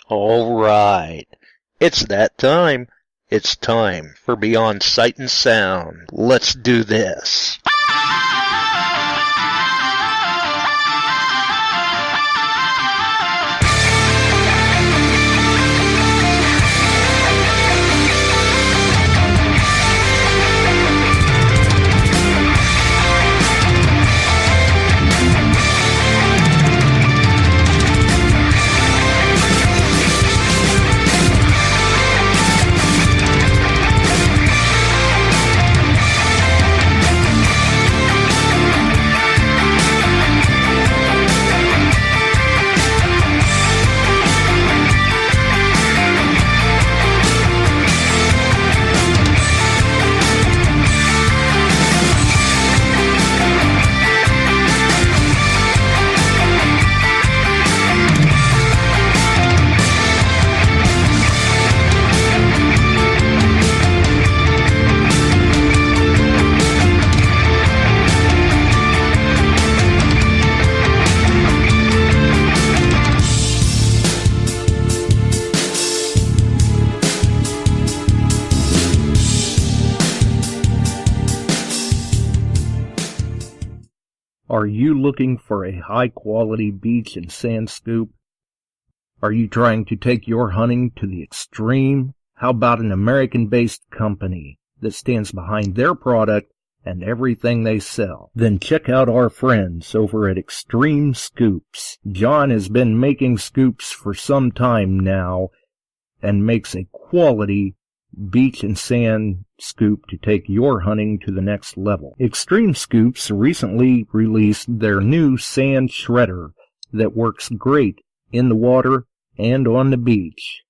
All right. It's that time. It's time for Beyond Sight and Sound. Let's do this. Are you looking for a high-quality beach and sand scoop? Are you trying to take your hunting to the extreme? How about an American-based company that stands behind their product and everything they sell? Then check out our friends over at XTREME Scoops. John has been making scoops for some time now and makes a quality beach and sand scoop to take your hunting to the next level. XTREME Scoops recently released their new sand shredder that works great in the water and on the beach.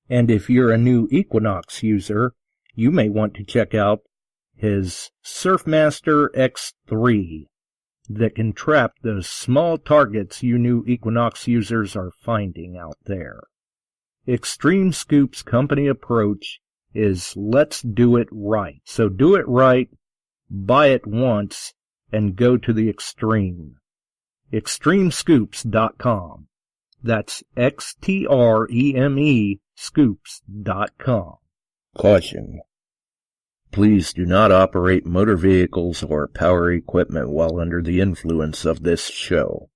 And if you're a new Equinox user, you may want to check out his Surfmaster X3 that can trap those small targets you new Equinox users are finding out there. XTREME Scoop's company approach is let's do it right. So do it right, buy it once, and go to the extreme. XTREMEScoops.com. That's XTREME scoops.com. Caution. Please do not operate motor vehicles or power equipment while under the influence of this show.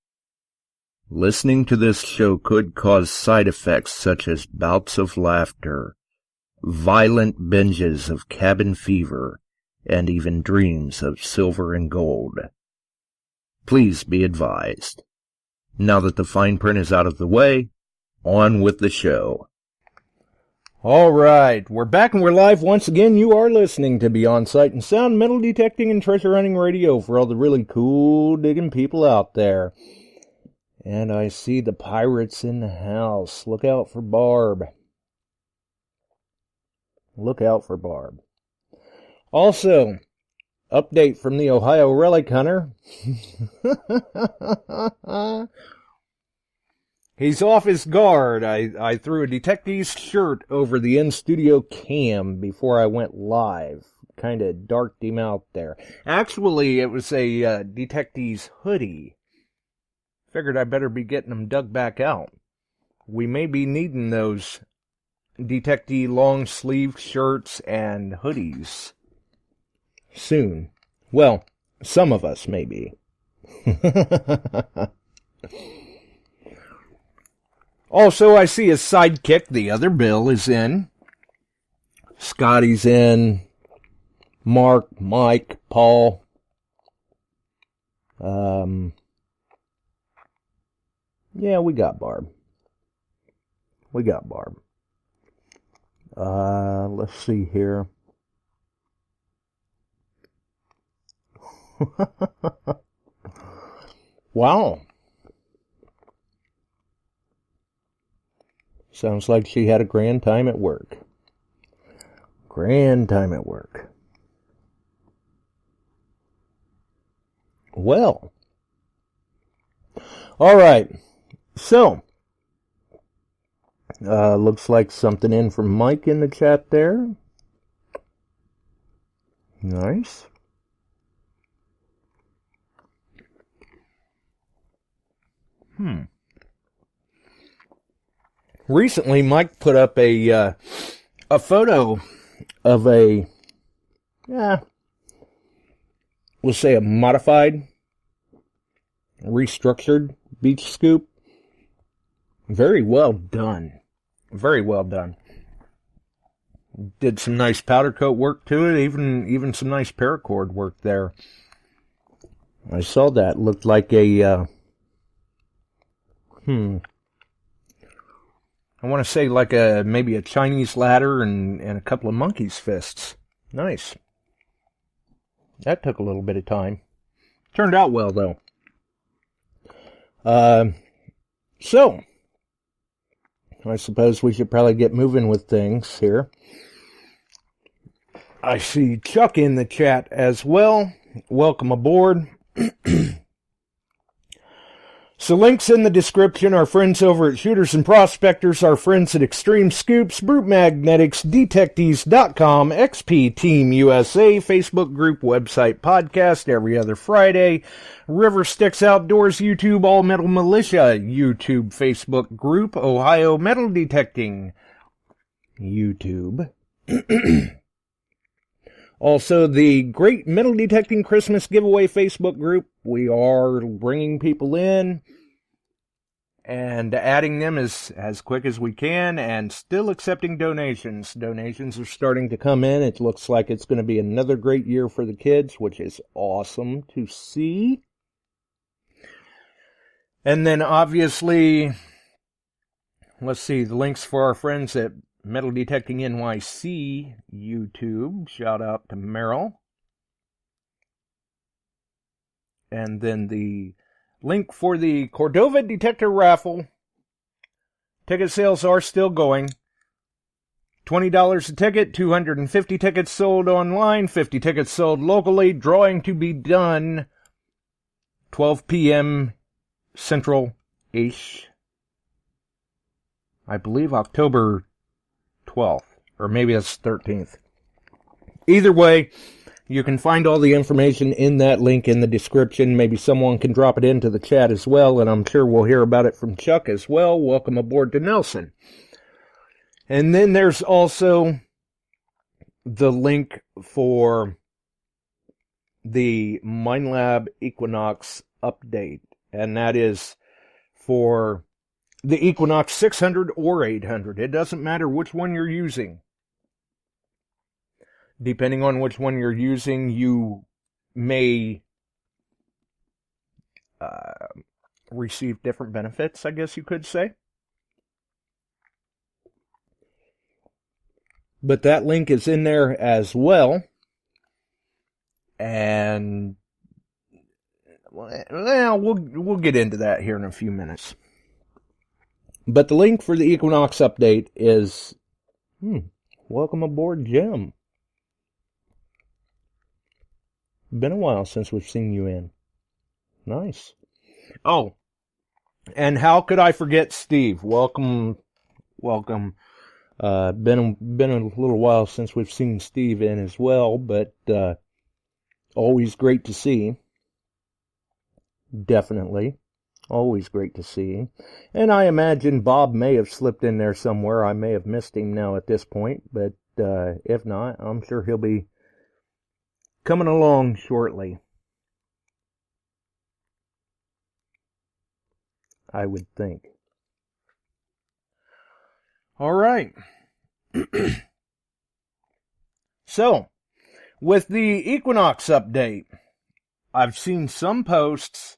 Listening to this show could cause side effects such as bouts of laughter, violent binges of cabin fever, and even dreams of silver and gold. Please be advised. Now that the fine print is out of the way, on with the show. All right, we're back and we're live once again. You are listening to Beyond Sight and Sound, metal detecting and treasure hunting radio for all the really cool digging people out there. And I see the pirates in the house. Look out for Barb. Look out for Barb. Also, update from the Ohio Relic Hunter. He's off his guard. I threw a Detectors shirt over the in-studio cam before I went live. Kind of darked him out there. Actually, it was a Detectors hoodie. Figured I better be getting them dug back out. We may be needing those Detectee long-sleeve shirts and hoodies soon. Well, some of us maybe. Also, I see his sidekick, the other Bill, is in. Scotty's in. Mark, Mike, Paul. Yeah, we got Barb. Let's see here. Wow. Sounds like she had a grand time at work. Well. All right. So, looks like something in from Mike in the chat there. Nice. recently Mike put up a photo of we'll say a modified, restructured beach scoop. Very well done. Very well done. Did some nice powder coat work to it, even some nice paracord work there. I saw that. Looked like a, I want to say like maybe a Chinese ladder and a couple of monkey's fists. Nice. That took a little bit of time. Turned out well, though. So, I suppose we should probably get moving with things here. I see Chuck in the chat as well. Welcome aboard. So links in the description. Our friends over at Shooters and Prospectors, our friends at Extreme Scoops, Brute Magnetics, Detecttees.com, XP Team USA, Facebook group, website, podcast every other Friday, River Sticks Outdoors, YouTube, All Metal Militia, YouTube, Facebook group, Ohio Metal Detecting, YouTube. Also, the Great Metal Detecting Christmas Giveaway Facebook group. We are bringing people in and adding them as quick as we can and still accepting donations. Donations are starting to come in. It looks like it's going to be another great year for the kids, which is awesome to see. And then, obviously, let's see, the links for our friends at Metal Detecting NYC YouTube. Shout out to Merrill. And then the link for the Cordova Detector Raffle. Ticket sales are still going. $20 a ticket, 250 tickets sold online, 50 tickets sold locally. Drawing to be done 12 p.m. Central-ish. I believe October 12th, or maybe it's 13th. Either way, you can find all the information in that link in the description. Maybe someone can drop it into the chat as well, and I'm sure we'll hear about it from Chuck as well. Welcome aboard to Nelson. And then there's also the link for the Minelab Equinox update, and that is for the Equinox 600 or 800. It doesn't matter which one you're using. Depending on which one you're using, you may receive different benefits, I guess you could say. But that link is in there as well. And well, we'll get into that here in a few minutes. But the link for the Equinox update is, welcome aboard, Jim. Been a while since we've seen you in. Nice. Oh, and how could I forget Steve? Welcome. Been a little while since we've seen Steve in as well, but always great to see. Definitely. Always great to see. And I imagine Bob may have slipped in there somewhere. I may have missed him now at this point, but if not, I'm sure he'll be coming along shortly. I would think. All right. So, with the Equinox update, I've seen some posts.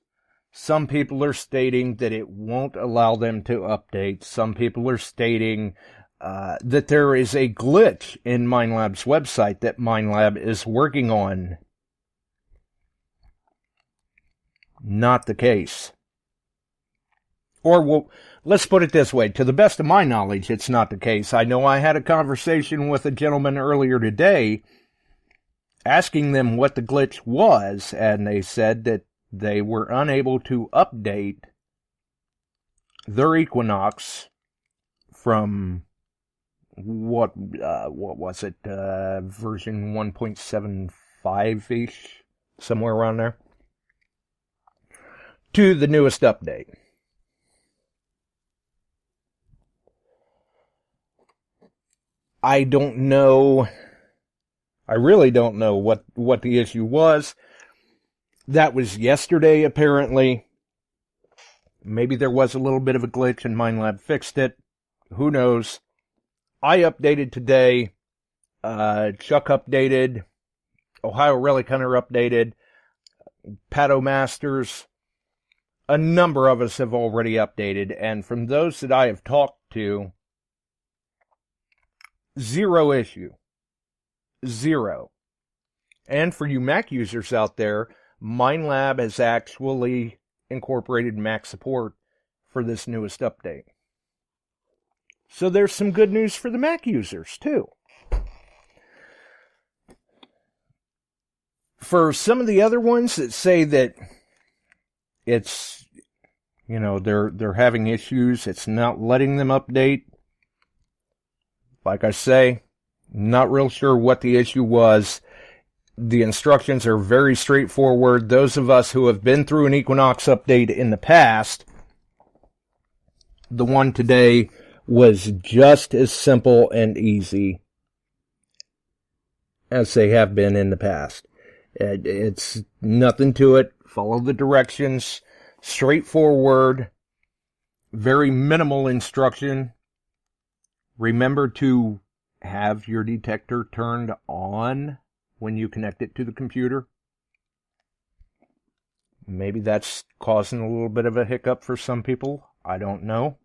Some people are stating that it won't allow them to update. Some people are stating that there is a glitch in Minelab's website that Minelab is working on. Not the case. Or, well, let's put it this way. To the best of my knowledge, it's not the case. I know I had a conversation with a gentleman earlier today asking them what the glitch was, and they said that they were unable to update their Equinox from what was it, version 1.75-ish, somewhere around there, to the newest update. I don't know. I really don't know what the issue was. That was yesterday, apparently. Maybe there was a little bit of a glitch and Minelab fixed it. Who knows? I updated today. Chuck updated. Ohio Relic Hunter updated. Pato Masters. A number of us have already updated. And from those that I have talked to, zero issue. Zero. And for you Mac users out there, Minelab has actually incorporated Mac support for this newest update. So there's some good news for the Mac users, too. For some of the other ones that say that it's, they're having issues, it's not letting them update, like I say, not real sure what the issue was. The instructions are very straightforward. Those of us who have been through an Equinox update in the past, the one today was just as simple and easy as they have been in the past. It's nothing to it. Follow the directions. Straightforward. Very minimal instruction. Remember to have your detector turned on when you connect it to the computer. Maybe that's causing a little bit of a hiccup for some people. I don't know.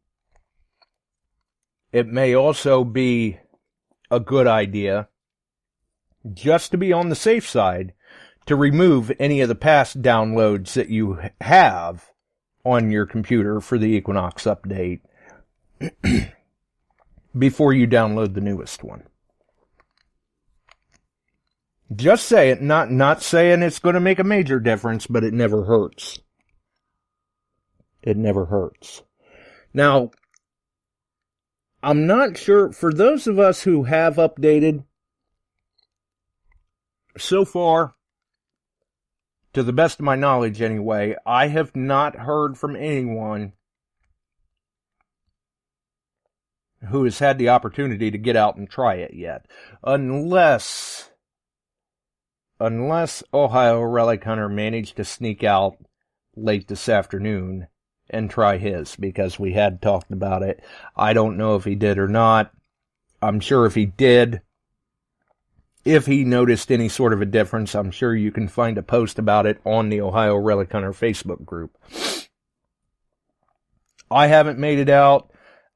It may also be a good idea, just to be on the safe side, to remove any of the past downloads that you have on your computer for the Equinox update before you download the newest one. Just say it, not saying it's going to make a major difference, but it never hurts. It never hurts. Now, I'm not sure, for those of us who have updated, so far, to the best of my knowledge anyway, I have not heard from anyone who has had the opportunity to get out and try it yet. Unless Ohio Relic Hunter managed to sneak out late this afternoon and try his, because we had talked about it. I don't know if he did or not. I'm sure if he did, if he noticed any sort of a difference, I'm sure you can find a post about it on the Ohio Relic Hunter Facebook group. I haven't made it out.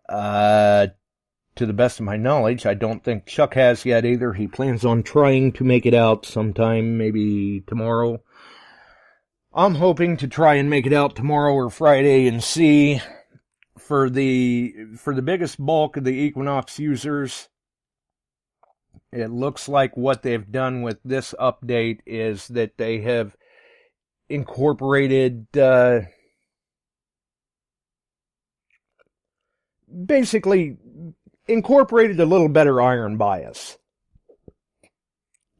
To the best of my knowledge, I don't think Chuck has yet either. He plans on trying to make it out sometime, maybe tomorrow. I'm hoping to try and make it out tomorrow or Friday and see. For the biggest bulk of the Equinox users, it looks like what they've done with this update is that they have incorporated basically incorporated a little better iron bias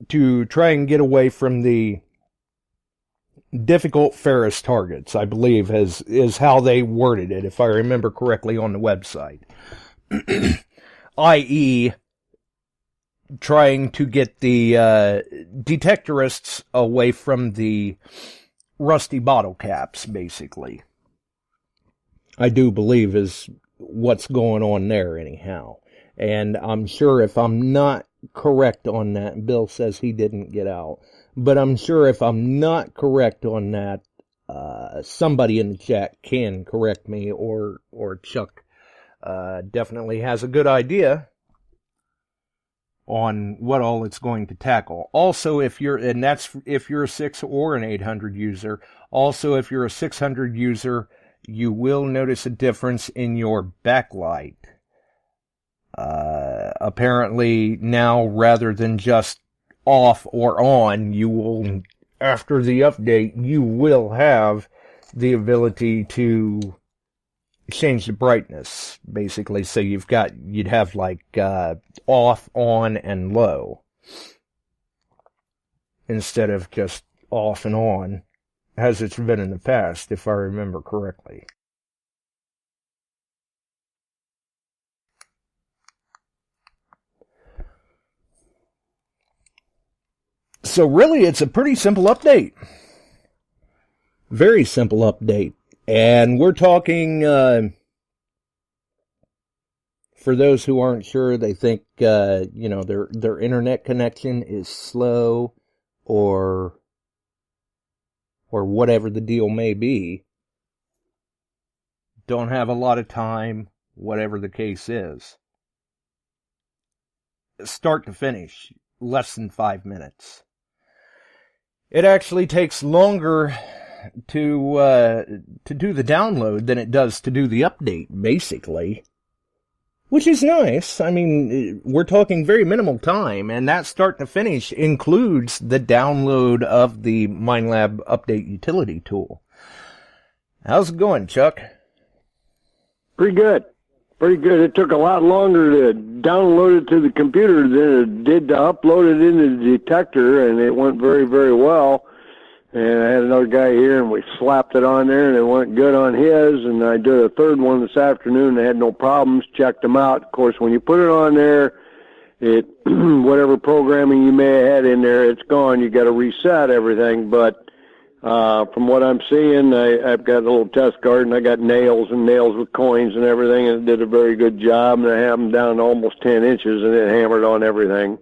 to try and get away from the difficult ferrous targets, I believe is how they worded it, if I remember correctly on the website. i.e., trying to get the detectorists away from the rusty bottle caps, basically. I do believe is what's going on there anyhow. And I'm sure if I'm not correct on that, Bill says he didn't get out, but I'm sure if I'm not correct on that, somebody in the chat can correct me, or Chuck definitely has a good idea on what all it's going to tackle. Also, if you're a 6 or an 800 user, also if you're a 600 user, you will notice a difference in your backlight. Apparently now, rather than just off or on, you will, after the update, you will have the ability to change the brightness, basically. So you'd have like off, on, and low, instead of just off and on, as it's been in the past, if I remember correctly. So really, it's a pretty simple update. Very simple update. And we're talking, for those who aren't sure, they think, their internet connection is slow or whatever the deal may be. Don't have a lot of time, whatever the case is. Start to finish, less than 5 minutes. It actually takes longer to do the download than it does to do the update, basically. Which is nice. I mean, we're talking very minimal time, and that start to finish includes the download of the Minelab Update Utility Tool. How's it going, Chuck? Pretty good. Pretty good. It took a lot longer to download it to the computer than it did to upload it into the detector, and it went very, very well. And I had another guy here, and we slapped it on there, and it went good on his. And I did a third one this afternoon. I had no problems, checked them out. Of course, when you put it on there, it whatever programming you may have had in there, it's gone. You got to reset everything. But from what I'm seeing, I've got a little test garden. I got nails with coins and everything, and it did a very good job. And I have them down to almost 10 inches, and it hammered on everything.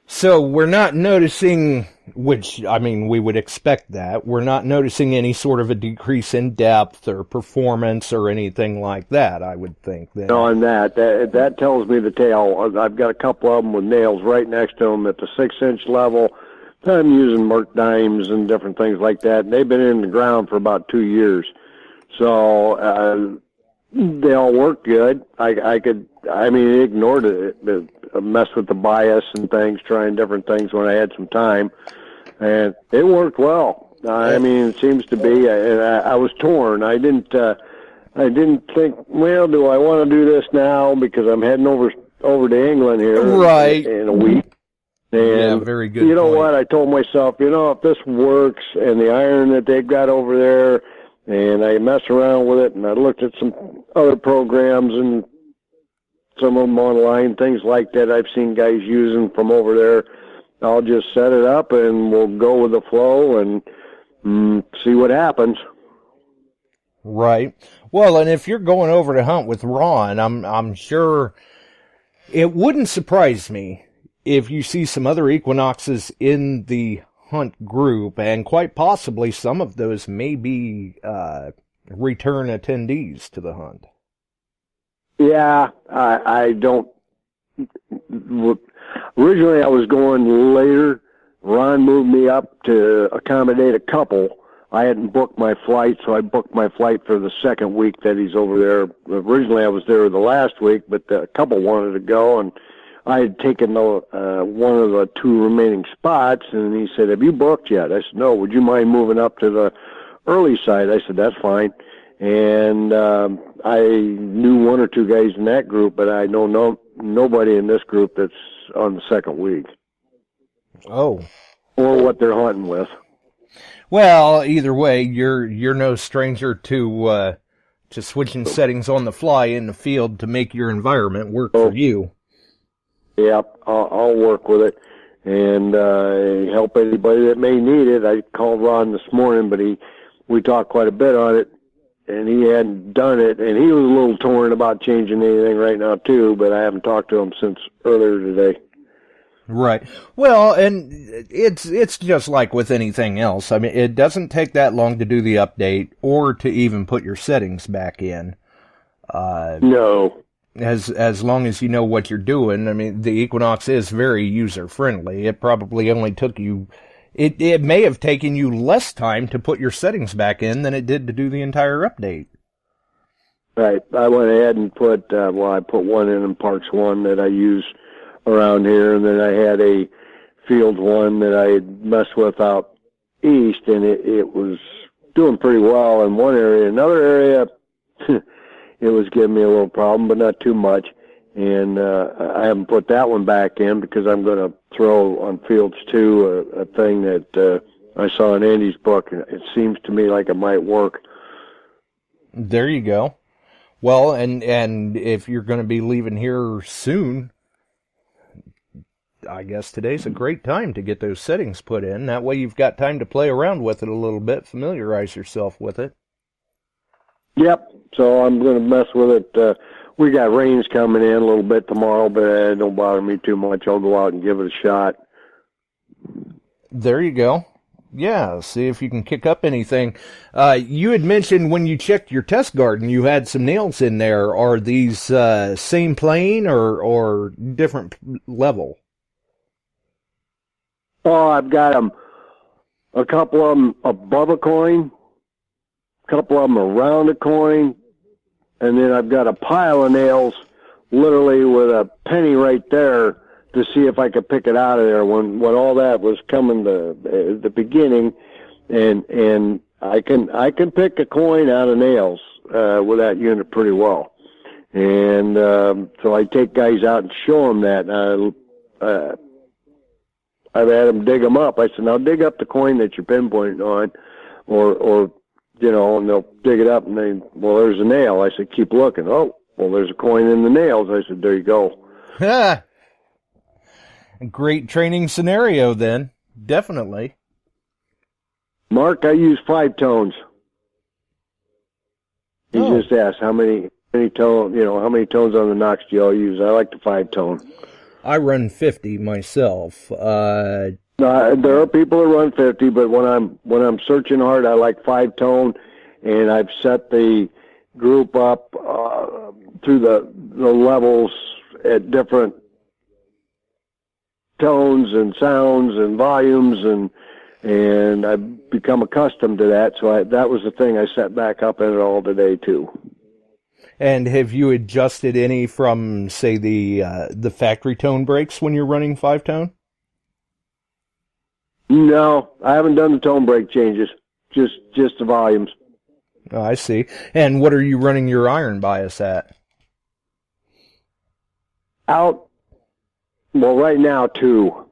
So we're not noticing, which, I mean, we would expect that. We're not noticing any sort of a decrease in depth or performance or anything like that, I would think. Then. On that tells me the tale. I've got a couple of them with nails right next to them at the 6-inch level. I'm using Merc dimes and different things like that. They've been in the ground for about 2 years. So they all work good. It ignored it. Messed with the bias and things, trying different things when I had some time, and it worked well. It seems to be. I was torn. I didn't think, well, do I want to do this now because I'm heading over to England here in a week. And yeah, very good. You know point. what? I told myself, if this works and the iron that they've got over there, and I messed around with it, and I looked at some other programs and some of them online, things like that I've seen guys using from over there. I'll just set it up and we'll go with the flow and see what happens. Right. Well, and if you're going over to hunt with Ron, I'm sure it wouldn't surprise me if you see some other Equinoxes in the hunt group, and quite possibly some of those may be return attendees to the hunt. Yeah, I don't. Originally, I was going later. Ron moved me up to accommodate a couple. I hadn't booked my flight, so I booked my flight for the second week that he's over there. Originally, I was there the last week, but a couple wanted to go, and I had taken one of the 2 remaining spots, and he said, "Have you booked yet?" I said, "No. Would you mind moving up to the early side?" I said, "That's fine." And I knew 1 or 2 guys in that group, but I know nobody in this group that's on the second week. Oh. Or what they're hunting with. Well, either way, you're no stranger to switching settings on the fly in the field to make your environment work for you. Yep, I'll work with it and help anybody that may need it. I called Ron this morning, but we talked quite a bit on it. And he hadn't done it, and he was a little torn about changing anything right now, too, but I haven't talked to him since earlier today. Right. Well, and it's just like with anything else. I mean, it doesn't take that long to do the update or to even put your settings back in. No. As long as you know what you're doing. I mean, the Equinox is very user-friendly. It probably only took you... It may have taken you less time to put your settings back in than it did to do the entire update. Right. I went ahead and I put one in Parks 1 that I use around here, and then I had a Field 1 that I had messed with out east, and it was doing pretty well in one area. Another area, it was giving me a little problem, but not too much. And I haven't put that one back in because I'm going to throw on Fields 2 a thing that I saw in Andy's book, and it seems to me like it might work. There you go. Well, and if you're going to be leaving here soon, I guess today's a great time to get those settings put in. That way you've got time to play around with it a little bit, familiarize yourself with it. Yep. So I'm going to mess with it. We got rains coming in a little bit tomorrow, but it don't bother me too much. I'll go out and give it a shot. There you go. Yeah, see if you can kick up anything. You had mentioned when you checked your test garden, you had some nails in there. Are these same plane or different level? Oh, I've got them. A couple of them above a coin, a couple of them around a coin, and then I've got a pile of nails, literally with a penny right there, to see if I could pick it out of there when all that was coming to the beginning, and I can pick a coin out of nails with that unit pretty well, and so I take guys out and show them that. I've had them dig them up. I said, now dig up the coin that you're pinpointing on, or you know, and they'll dig it up and well, there's a nail. I said, keep looking. Oh, well, there's a coin in the nails. I said, there you go. Great training scenario then. Definitely. Mark, I use 5 tones. He just asked how many tone, how many tones on the Knox do you all use? I like the 5 tone. I run 50 myself. There are people that run 50, but when I'm searching hard, I like 5 tone, and I've set the group up through the levels at different tones and sounds and volumes, and I've become accustomed to that. So that was the thing I set back up in it all today too. And have you adjusted any from, say, the factory tone breaks when you're running 5 tone? No, I haven't done the tone break changes. Just the volumes. Oh, I see. And what are you running your iron bias at? Well, right now 2.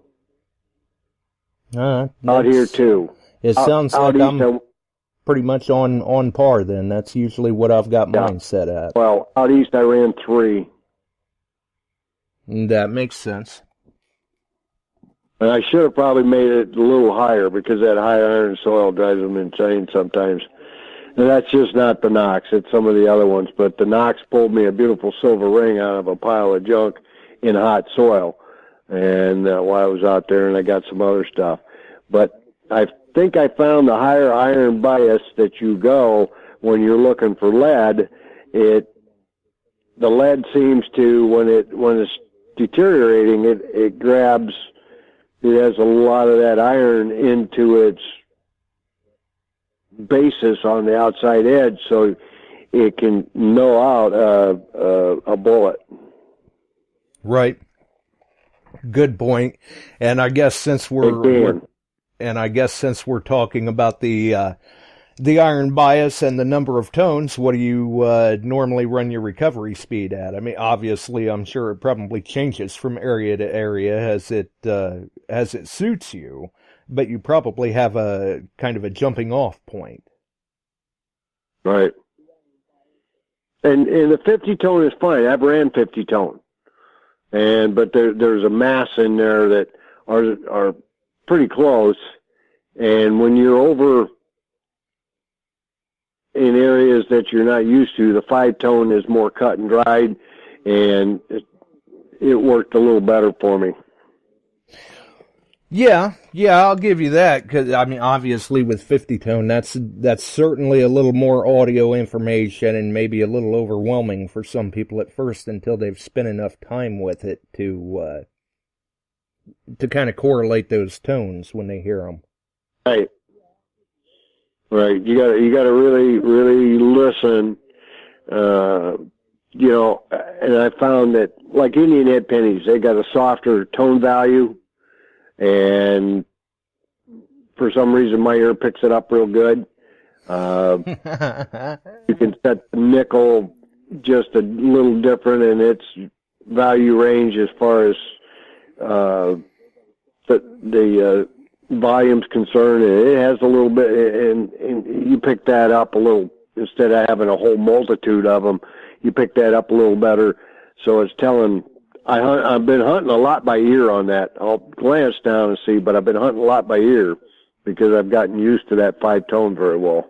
Out here 2. It sounds like I'm pretty much on par then. That's usually what I've got mine set at. Well, out east I ran 3. That makes sense. And I should have probably made it a little higher because that high iron soil drives them insane sometimes. And that's just not the Knox. It's some of the other ones. But the Knox pulled me a beautiful silver ring out of a pile of junk in hot soil. And while I was out there, and I got some other stuff. But I think I found the higher iron bias that you go when you're looking for lead. The lead seems to, when it's deteriorating, it grabs. It has a lot of that iron into its basis on the outside edge, so it can gnaw out a bullet. Right. Good point. And I guess since we're talking about the iron bias and the number of tones, what do you normally run your recovery speed at? I mean, obviously, I'm sure it probably changes from area to area as it suits you, but you probably have a kind of a jumping off point. Right. And the 50 tone is fine. I've ran 50 tone. But there's a mass in there that are pretty close. And when you're over in areas that you're not used to, the 5 tone is more cut and dried, and it worked a little better for me. Yeah, I'll give you that, because, I mean, obviously with 50 tone, that's certainly a little more audio information and maybe a little overwhelming for some people at first until they've spent enough time with it to kind of correlate those tones when they hear them. Right. Right. You gotta really, really listen, and I found that, like Indian head pennies, they got a softer tone value, and for some reason my ear picks it up real good. You can set the nickel just a little different in its value range as far as the volume's concerned. It has a little bit, and you pick that up a little, instead of having a whole multitude of them, you pick that up a little better. So it's telling I've been hunting a lot by ear on that. I'll glance down and see, but I've been hunting a lot by ear because I've gotten used to that 5-tone very well.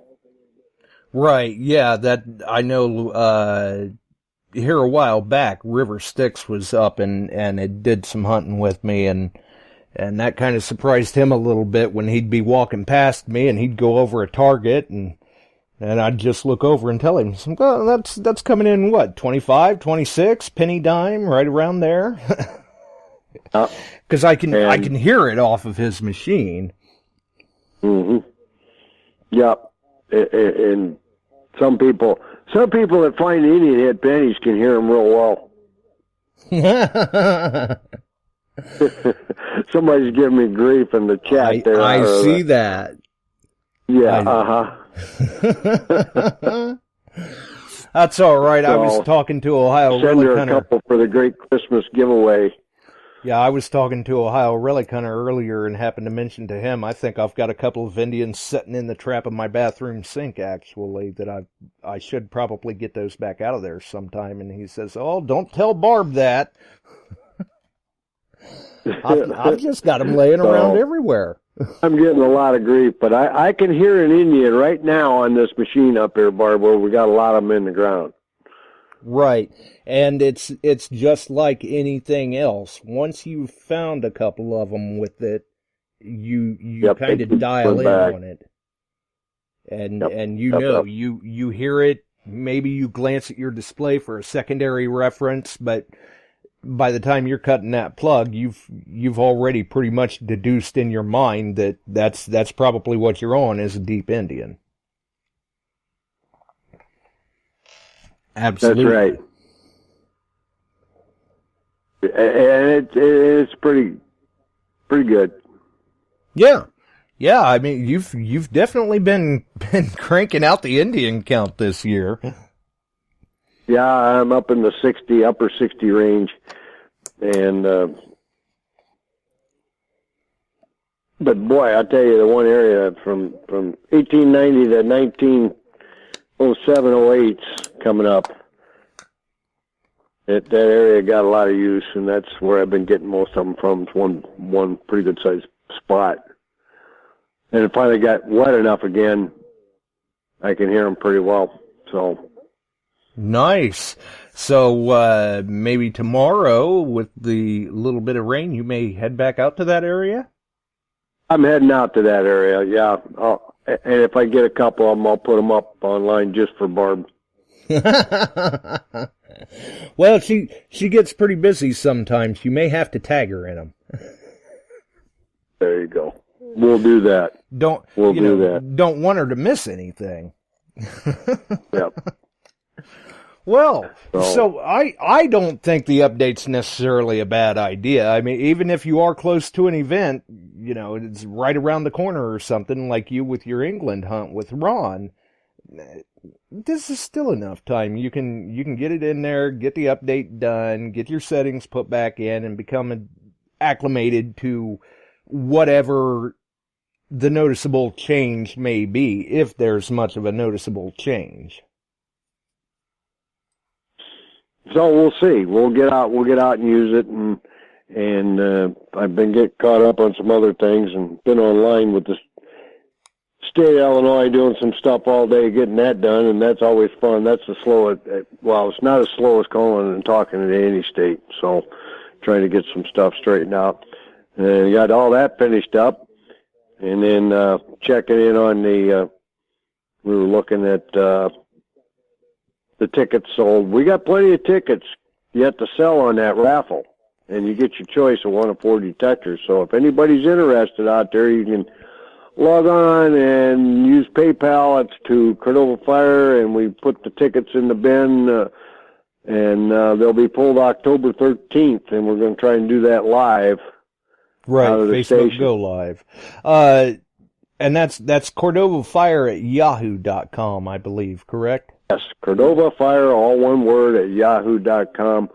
Right, yeah, that, I know, here a while back, River Styx was up and it did some hunting with me, and that kind of surprised him a little bit when he'd be walking past me and he'd go over a target and I'd just look over and tell him, oh, that's coming in what, 25, 26, penny dime, right around there? Because I can hear it off of his machine. Mm-hmm. Yep. And some people that find Indian head pennies can hear them real well. Somebody's giving me grief in the chat there. I see that. Yeah, That's all right. I was talking to Ohio Relic Hunter. Send her a couple for the great Christmas giveaway. Yeah, I was talking to Ohio Relic Hunter earlier and happened to mention to him, I think I've got a couple of Indians sitting in the trap of my bathroom sink, actually, that I should probably get those back out of there sometime. And he says, oh, don't tell Barb that. I've just got them laying around everywhere. I'm getting a lot of grief, but I can hear an Indian right now on this machine up here, Barb, where we got a lot of them in the ground. Right, and it's just like anything else. Once you've found a couple of them with it, you kind of dial in on it, and you hear it. Maybe you glance at your display for a secondary reference, but by the time you're cutting that plug, you've already pretty much deduced in your mind that that's probably what you're on is a deep Indian. Absolutely. That's right. And it's pretty good. Yeah. Yeah, I mean, you've definitely been cranking out the Indian count this year. Yeah, I'm up in the upper 60 range. And but boy, I tell you, the one area from 1890 to 1907, 08's coming up. That area got a lot of use, and that's where I've been getting most of them from. It's one pretty good sized spot. And it finally got wet enough again, I can hear them pretty well. So nice. So maybe tomorrow, with the little bit of rain, you may head back out to that area? I'm heading out to that area, yeah. And if I get a couple of them, I'll put them up online just for Barb. Well, she gets pretty busy sometimes. You may have to tag her in them. There you go. We'll do that. Don't want her to miss anything. Yep. Well, so I don't think the update's necessarily a bad idea. I mean, even if you are close to an event, it's right around the corner or something, like you with your England hunt with Ron, this is still enough time. You can get it in there, get the update done, get your settings put back in, and become acclimated to whatever the noticeable change may be, if there's much of a noticeable change. So we'll see. We'll get out and use it, and I've been getting caught up on some other things and been online with the state of Illinois doing some stuff all day, getting that done, and that's always fun. That's the slow. Well, it's not as slow as calling and talking to any state. So trying to get some stuff straightened out, and got all that finished up, and then checking in on the. We were looking at. The tickets sold. We got plenty of tickets yet to sell on that raffle, and you get your choice of one of 4 detectors. So if anybody's interested out there, you can log on and use PayPal. It's to Cordova Fire, and we put the tickets in the bin, and they'll be pulled October 13th, and we're going to try and do that live. Right, Facebook station. Go live. And that's CordovaFire@yahoo.com, I believe, correct? Yes, Cordova Fire, all one word, at yahoo.com.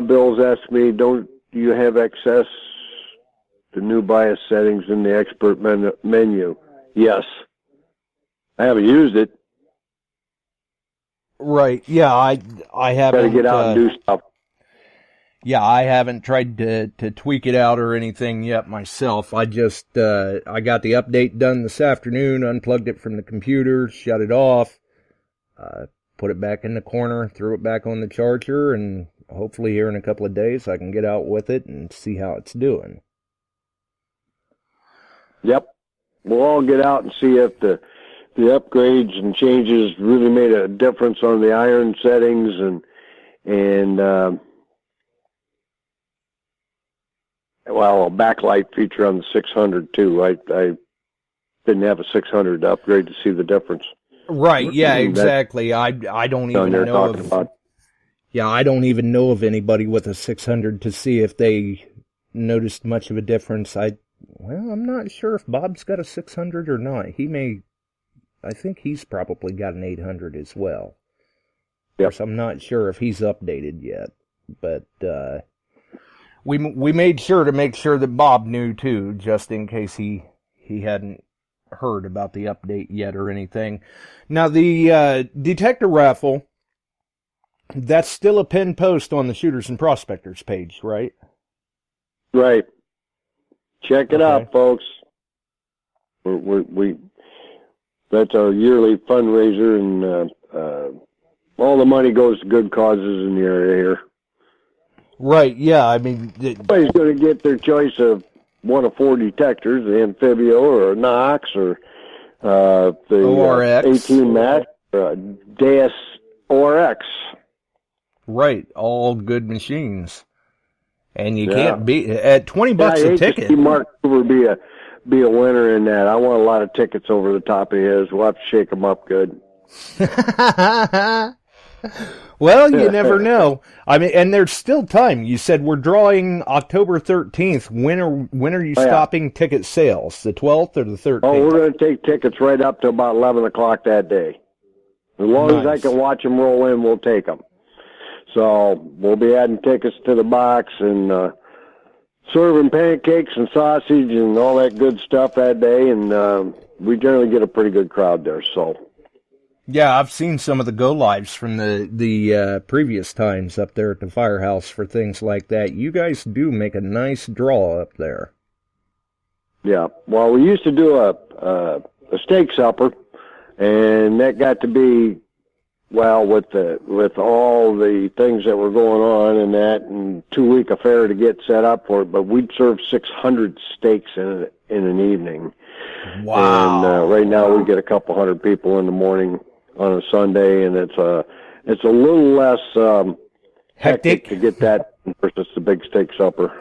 Bill's asked me, don't you have access to new bias settings in the expert menu? Yes. I haven't used it. Right, yeah, I haven't. Got to get out and do stuff. Yeah, I haven't tried to tweak it out or anything yet myself. I just, I got the update done this afternoon, unplugged it from the computer, shut it off, put it back in the corner, threw it back on the charger, and hopefully here in a couple of days I can get out with it and see how it's doing. Yep. We'll all get out and see if the upgrades and changes really made a difference on the iron settings and a backlight feature on the 600 too. I didn't have a 600 to upgrade to see the difference. Right, yeah, exactly. I don't even know I don't even know of anybody with a 600 to see if they noticed much of a difference. I'm not sure if Bob's got a 600 or not. I think he's probably got an 800 as well. Of course, I'm not sure if he's updated yet, but we made sure to make sure that Bob knew too, just in case he hadn't heard about the update yet or anything. Now, the Detector Raffle, that's still a pinned post on the Shooters and Prospectors page, right? Right. Check it out, folks. We that's our yearly fundraiser, and all the money goes to good causes in the area here. Right, yeah, I mean... Everybody's going to get their choice of one of 4 detectors, the Amphibio or a Knox or the ORX. 18 Max or a Deus ORX. Right, all good machines. And you can't beat... At $20 a ticket... I hate to see Mark Hoover be a winner in that. I want a lot of tickets over the top of his. We'll have to shake them up good. Well, you never know. I mean, and there's still time. You said we're drawing October 13th. When are you stopping ticket sales? The 12th or the 13th? Oh, we're going to take tickets right up to about 11 o'clock that day. As long as I can watch them roll in, we'll take them. So we'll be adding tickets to the box and serving pancakes and sausage and all that good stuff that day. And we generally get a pretty good crowd there. So. Yeah, I've seen some of the go-lives from the previous times up there at the firehouse for things like that. You guys do make a nice draw up there. Yeah, well, we used to do a steak supper, and that got to be, well, with all the things that were going on and that, and 2-week affair to get set up for it. But we'd serve 600 steaks in an evening. Wow! And right now we get a couple hundred people in the morning on a Sunday, and it's a little less hectic to get that versus the big steak supper.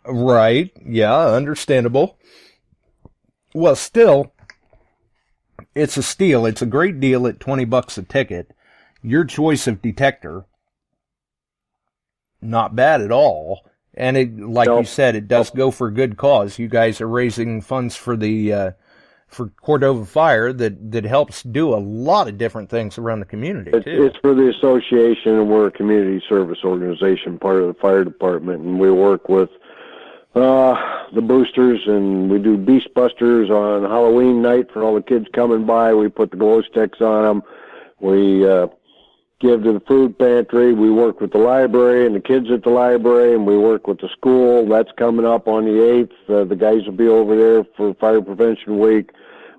Right. Yeah, understandable. Well, still, it's a steal. It's a great deal at $20 a ticket. Your choice of detector, not bad at all. And it, like you said, it does go for a good cause. You guys are raising funds for the for CORDOVA Fire that helps do a lot of different things around the community, too. It's for the association, and we're a community service organization, part of the fire department, and we work with the boosters, and we do Beast Busters on Halloween night for all the kids coming by. We put the glow sticks on them. We give to the food pantry. We work with the library and the kids at the library, and we work with the school. That's coming up on the 8th. The guys will be over there for Fire Prevention Week.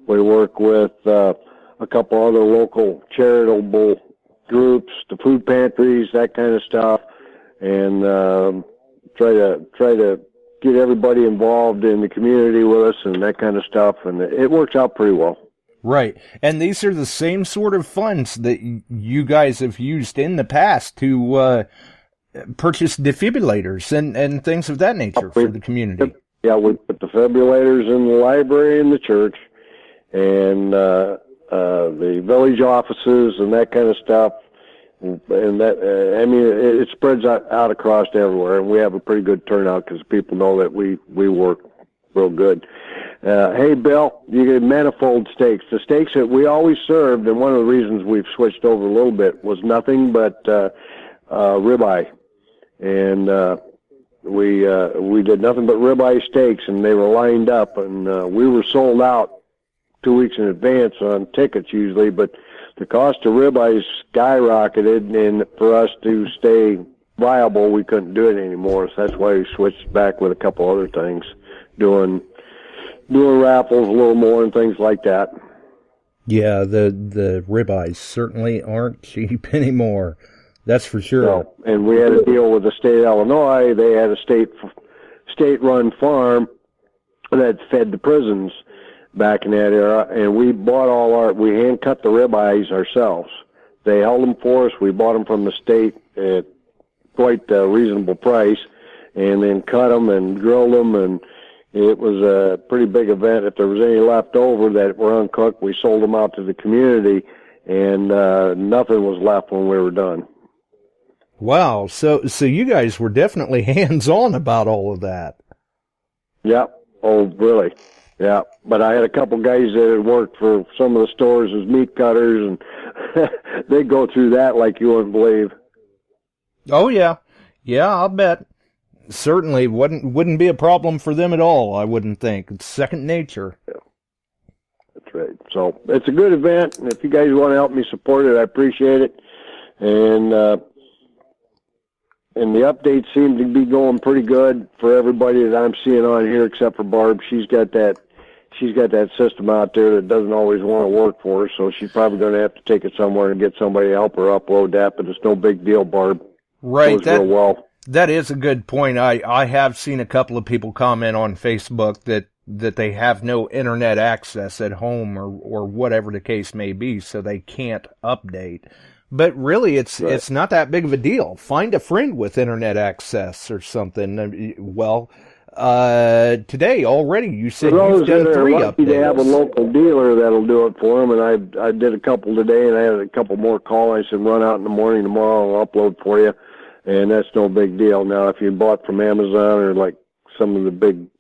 We work with a couple other local charitable groups, the food pantries, that kind of stuff, and try to get everybody involved in the community with us and that kind of stuff, and it works out pretty well. Right, and these are the same sort of funds that you guys have used in the past to purchase defibrillators and things of that nature for the community. Yeah, we put defibrillators in the library and the church, and the village offices and that kind of stuff. And that, I mean, it spreads out across everywhere, and we have a pretty good turnout because people know that we work real good. Hey, Bill, you get manifold steaks. The steaks that we always served, and one of the reasons we've switched over a little bit, was nothing but ribeye. And we did nothing but ribeye steaks, and they were lined up, and we were sold out 2 weeks in advance on tickets usually, but the cost of ribeye skyrocketed, and for us to stay viable, we couldn't do it anymore. So that's why we switched back with a couple other things, doing raffles a little more and things like that. Yeah, the ribeyes certainly aren't cheap anymore. That's for sure. So, and we had a deal with the state of Illinois. They had a state-run farm that fed the prisons back in that era, and we bought we hand-cut the ribeyes ourselves. They held them for us. We bought them from the state at quite a reasonable price, and then cut them and grilled them, and it was a pretty big event. If there was any left over that were uncooked, we sold them out to the community, and nothing was left when we were done. Wow, so you guys were definitely hands-on about all of that. Yeah. Oh, really? Yeah. But I had a couple guys that had worked for some of the stores as meat cutters, and they go through that like you wouldn't believe. Oh, yeah. Yeah, I'll bet. Certainly wouldn't be a problem for them at all, I wouldn't think. It's second nature. Yeah. That's right. So it's a good event, and if you guys want to help me support it, I appreciate it. And the updates seem to be going pretty good for everybody that I'm seeing on here, except for Barb. She's got that system out there that doesn't always want to work for her, so she's probably going to have to take it somewhere and get somebody to help her upload that. But it's no big deal, Barb. Right. Goes real well. That is a good point. I have seen a couple of people comment on Facebook that they have no internet access at home or whatever the case may be, so they can't update. But really, it's not that big of a deal. Find a friend with internet access or something. Well, today already you said you've done 3 updates. Lucky to have a local dealer that'll do it for them, and I did a couple today, and I had a couple more call. I said, run out in the morning tomorrow, I'll upload for you, and that's no big deal. Now, if you bought from Amazon or like some of the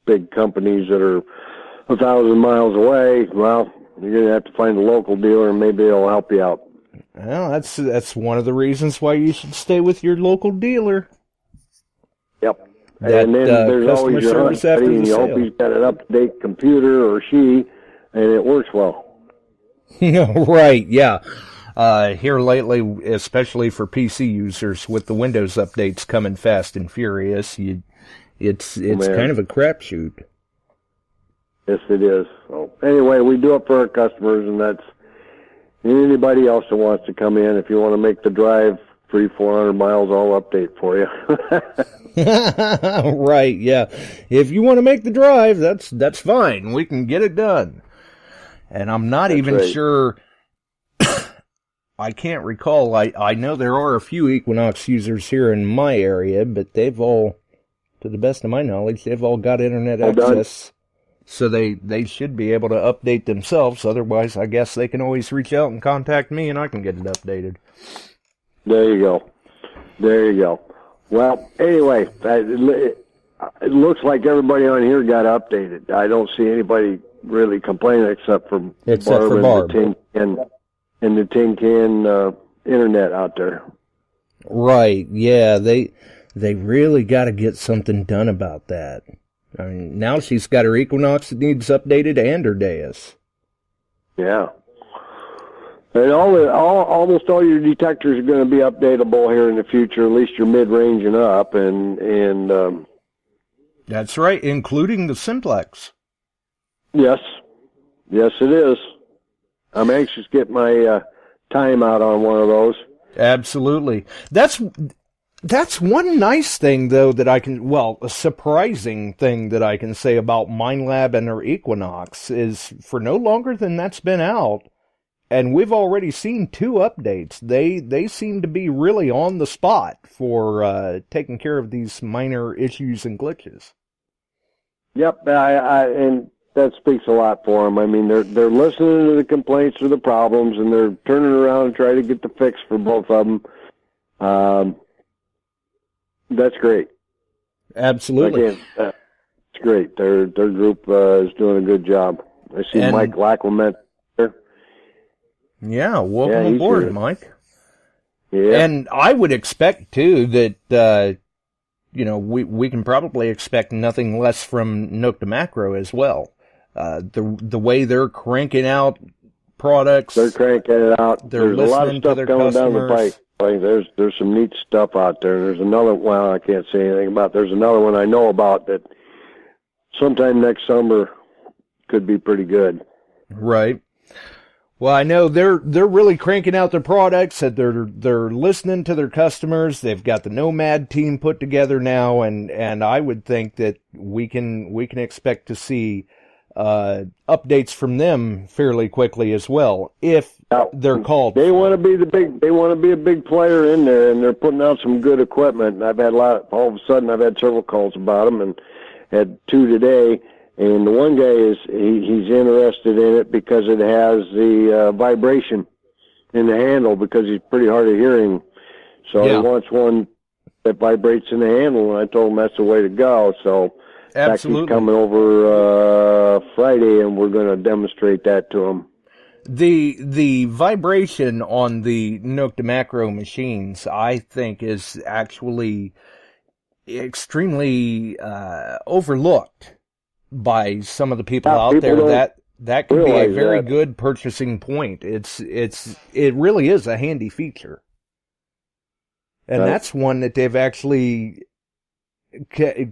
big companies that are 1,000 miles away, well, you're going to have to find a local dealer, and maybe they'll help you out. Well, that's one of the reasons why you should stay with your local dealer. Yep. And then there's always your service after the sale. You hope he's got an up-to-date computer or she, and it works well. Right, yeah. Here lately, especially for PC users, with the Windows updates coming fast and furious, it's kind of a crapshoot. Yes, it is. So anyway, we do it for our customers, and that's anybody else that wants to come in. If you want to make the drive 300-400 miles, I'll update for you. Right, yeah. If you want to make the drive, that's fine. We can get it done. And I'm not even sure. I can't recall. I know there are a few Equinox users here in my area, but they've all, to the best of my knowledge, they've all got internet access. So they should be able to update themselves. Otherwise, I guess they can always reach out and contact me, and I can get it updated. There you go. Well, anyway, it looks like everybody on here got updated. I don't see anybody really complaining except for Barb. And the tin can internet out there. Right, yeah, they really got to get something done about that. I mean, now she's got her Equinox that needs updated and her Deus. Yeah. And almost all your detectors are going to be updatable here in the future, at least your mid-range and up. And that's right, including the simplex. Yes, it is. I'm anxious to get my time out on one of those. Absolutely. That's one nice thing, though, a surprising thing that I can say about Minelab and their Equinox is for no longer than that's been out, and we've already seen 2 updates. They seem to be really on the spot for taking care of these minor issues and glitches. Yep, and that speaks a lot for them. I mean, they're listening to the complaints or the problems, and they're turning around and trying to get the fix for both of them. That's great. Absolutely. Again, it's great. Their group is doing a good job. I see Mike Lacklement there. Yeah, welcome aboard, Mike. Yeah. And I would expect, too, that, we can probably expect nothing less from Nook to Macro as well. The way they're cranking out products. They're cranking it out. There's a lot of stuff coming down the pike. Like there's some neat stuff out there. There's another, well, I can't say anything about. There's another one I know about that sometime next summer could be pretty good. Right. Well, I know they're really cranking out their products, that they're listening to their customers. They've got the Nomad team put together now, and I would think that we can expect to see updates from them fairly quickly as well, if they're called. They want to be a big player in there, and they're putting out some good equipment. And I've had all of a sudden I've had several calls about them, and had 2 today. And the one guy he's interested in it because it has the vibration in the handle, because he's pretty hard of hearing. So he wants one that vibrates in the handle, and I told him that's the way to go. So absolutely, he's coming over Friday, and we're going to demonstrate that to him. The vibration on the Nook to Macro machines, I think, is actually extremely overlooked by some of the people out there. That could be a very good purchasing point. It really is a handy feature. And that's one that they've actually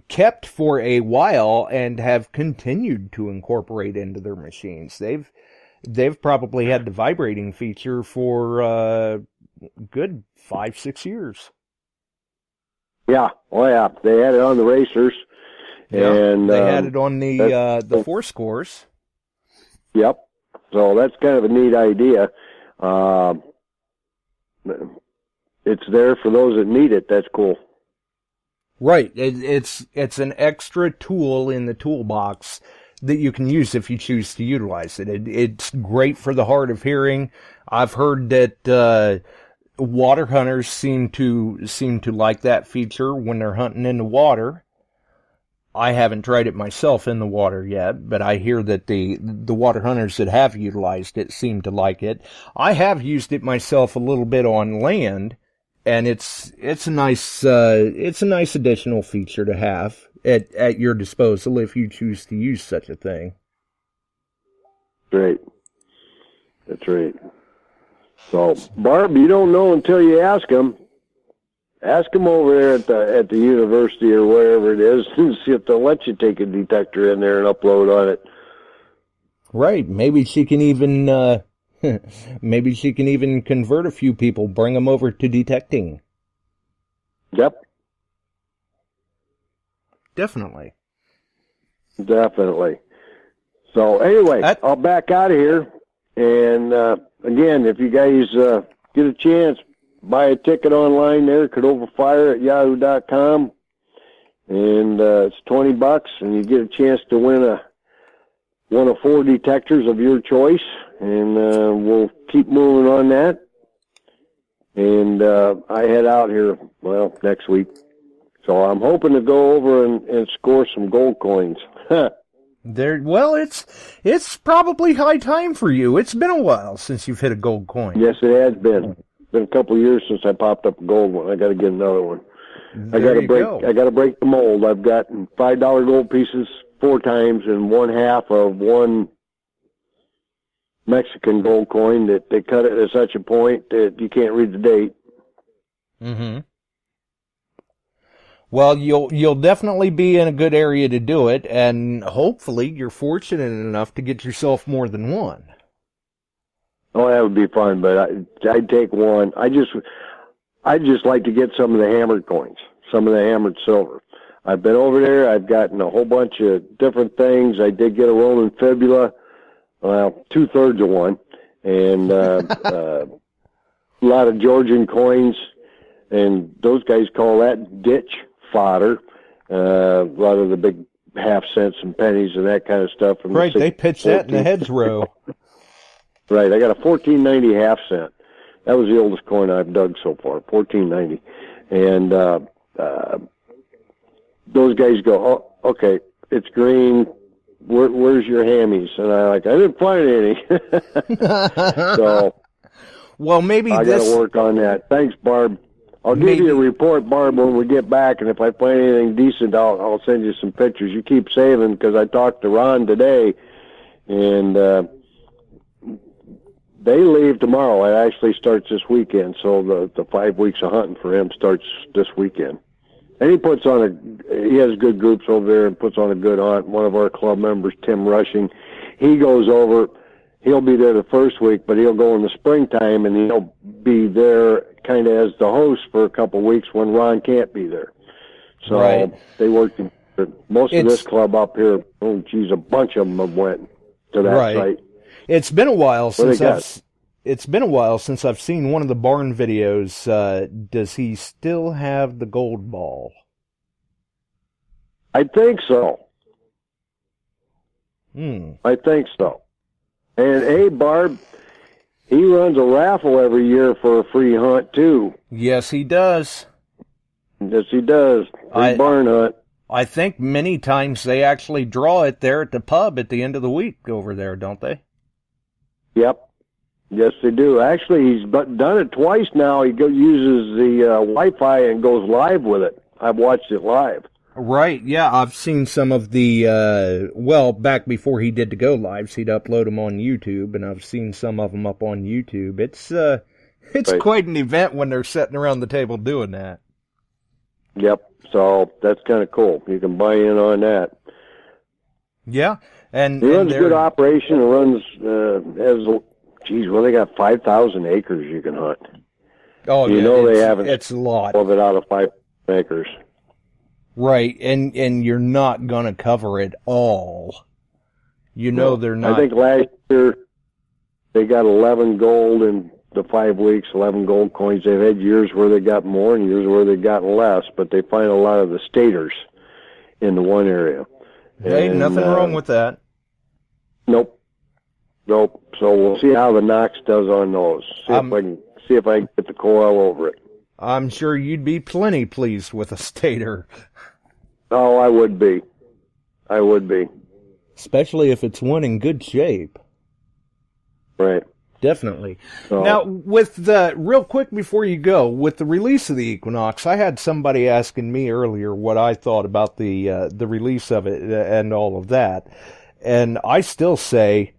kept for a while and have continued to incorporate into their machines. They've probably had the vibrating feature for good 5-6 years. Yeah. Oh yeah. They had it on the racers. Yeah, and they had it on the 4 scores. Yep. So that's kind of a neat idea. It's there for those that need it. That's cool. Right. It's an extra tool in the toolbox that you can use if you choose to utilize it. It's great for the hard of hearing. I've heard that water hunters seem to like that feature when they're hunting in the water. I haven't tried it myself in the water yet, but I hear that the water hunters that have utilized it seem to like it. I have used it myself a little bit on land, and it's a nice additional feature to have at your disposal if you choose to use such a thing. Great. That's right. So, Barb, you don't know until you ask them. Ask them over there at the university or wherever it is, and see if they'll let you take a detector in there and upload on it. Right. Maybe she can even convert a few people, bring them over to detecting. Yep. Definitely. So anyway, I'll back out of here. And again, if you guys get a chance, buy a ticket online there, CORDOVAFire@yahoo.com, and it's $20, and you get a chance to win one of 4 detectors of your choice, and we'll keep moving on that. And I head out here, next week. So I'm hoping to go over and score some gold coins. It's probably high time for you. It's been a while since you've hit a gold coin. Yes, it has been. It's been a couple of years since I popped up a gold one. I got to get another one. I got to break the mold. I've gotten $5 gold pieces 4 times, and 1/2 of one Mexican gold coin that they cut it at such a point that you can't read the date. Mm-hmm. Well, you'll definitely be in a good area to do it, and hopefully you're fortunate enough to get yourself more than one. Oh, that would be fun, but I'd take one. I'd just like to get some of the hammered coins, some of the hammered silver. I've been over there. I've gotten a whole bunch of different things. I did get a Roman fibula, 2/3 of one, and a lot of Georgian coins, and those guys call that ditch fodder. A lot of the big half cents and pennies and that kind of stuff. From right, they pitch that in the hedgerow. Right, I got a 14.90 half cent. That was the oldest coin I've dug so far, 14.90. And those guys go, oh, okay, it's green. Where's your hammies? And I didn't find any. So, well, maybe I got to work on that. Thanks, Barb. I'll give you a report, Barb, when we get back, and if I find anything decent, I'll send you some pictures. You keep saving, because I talked to Ron today, and They leave tomorrow. It actually starts this weekend, so the 5 weeks of hunting for him starts this weekend. And he has good groups over there and puts on a good hunt. One of our club members, Tim Rushing, he goes over. He'll be there the first week, but he'll go in the springtime, and he'll be there kind of as the host for a couple of weeks when Ron can't be there. So Right. they work. Most of this club up here, oh geez, a bunch of them have went to that site. It's been a while What since I've seen one of the barn videos. Does he still have the gold ball? I think so. I think so. And hey, Barb, he runs a raffle every year for a free hunt too. Yes, he does. Yes, he does. Free barn hunt. I think many times they actually draw it there at the pub at the end of the week over there, don't they? Yep. Yes, they do. Actually, he's done it twice now. He uses the Wi-Fi and goes live with it. I've watched it live. Right, yeah, I've seen some of the, back before he did the go lives, he'd upload them on YouTube, and I've seen some of them up on YouTube. It's right. Quite an event when they're sitting around the table doing that. Yep, so that's kind of cool. You can buy in on that. Yeah, and he runs a good operation. It runs, they got 5,000 acres you can hunt. Oh, you yeah, know they haven't. It's a lot. Of it out of 5 acres. Right, and you're not going to cover it all. You know they're not. I think last year they got 11 gold in the 5 weeks, 11 gold coins. They've had years where they got more and years where they got less, but they find a lot of the staters in the one area. Hey, nothing wrong with that. Nope. So we'll see how the Knox does on those. See if I can get the coil over it. I'm sure you'd be plenty pleased with a stator. Oh, I would be. Especially if it's one in good shape. Right. Definitely. So, now, real quick before you go, with the release of the Equinox, I had somebody asking me earlier what I thought about the release of it and all of that. And I still say,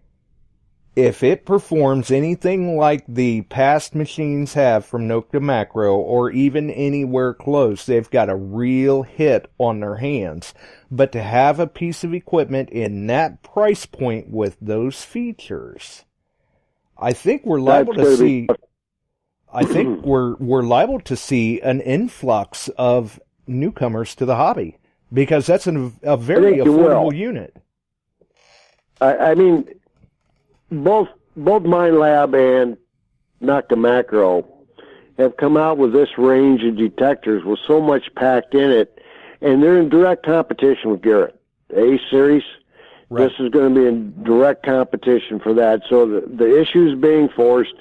if it performs anything like the past machines have from Nook to Macro, or even anywhere close, they've got a real hit on their hands. But to have a piece of equipment in that price point with those features, I think we're liable to see. I think we're liable to see an influx of newcomers to the hobby, because that's a very affordable unit. I mean, both Minelab and Nook to Macro have come out with this range of detectors with so much packed in it, and they're in direct competition with Garrett. The A-Series, right. This is going to be in direct competition for that. So the issue is being forced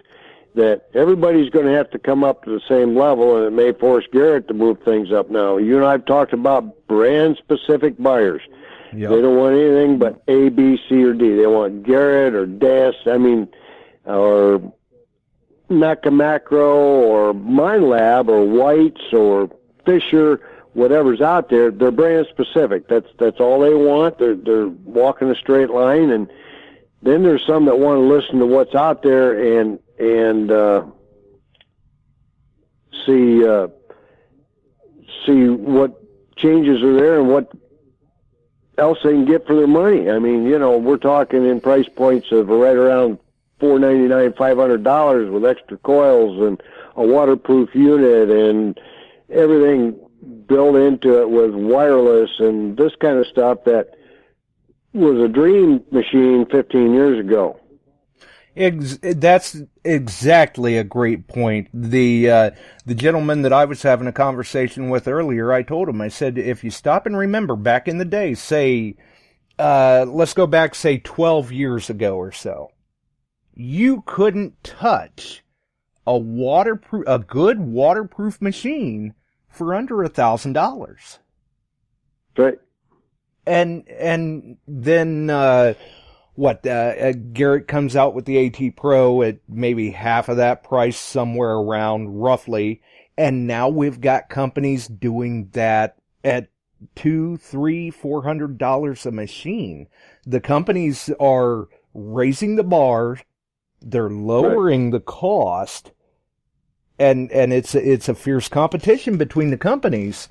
that everybody's going to have to come up to the same level, and it may force Garrett to move things up now. You and I have talked about brand-specific buyers. Yep. They don't want anything but A, B, C, or D. They want Garrett or Des, or Nook to Macro or Minelab or Whites or Fisher, whatever's out there. They're brand specific. That's all they want. They're walking a straight line, and then there's some that want to listen to what's out there and see what changes are there and what else they can get for their money. I mean, we're talking in price points of right around $499, $500 with extra coils and a waterproof unit and everything built into it with wireless and this kind of stuff that was a dream machine 15 years ago. That's exactly a great point. The gentleman that I was having a conversation with earlier, I told him, I said, if you stop and remember back in the day, say, let's go back, say 12 years ago or so, you couldn't touch a good waterproof machine for under $1,000. Right. And then, Garrett comes out with the AT Pro at maybe half of that price, somewhere around roughly. And now we've got companies doing that at $200, $300, $400 a machine. The companies are raising the bar They're lowering the cost, and it's a fierce competition between the companies.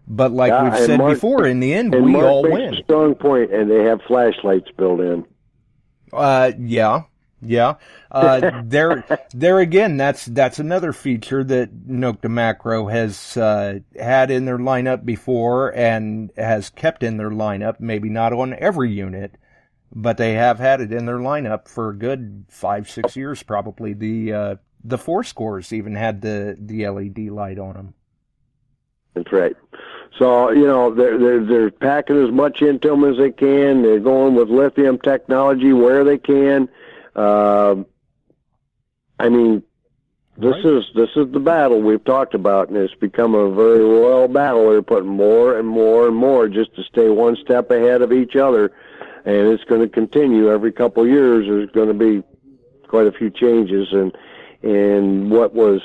But like we've said before, in the end, we all win. Mark makes a strong point, and they have flashlights built in. Yeah. There again, that's another feature that Nokta Macro has had in their lineup before and has kept in their lineup. Maybe not on every unit, but they have had it in their lineup for a good 5-6 years, probably. The 4-scores even had the LED light on them. That's right. So, they're packing as much into them as they can. They're going with lithium technology where they can. This is the battle we've talked about, and it's become a very royal battle. They're putting more and more and more just to stay one step ahead of each other, and it's going to continue every couple of years. There's going to be quite a few changes, and what was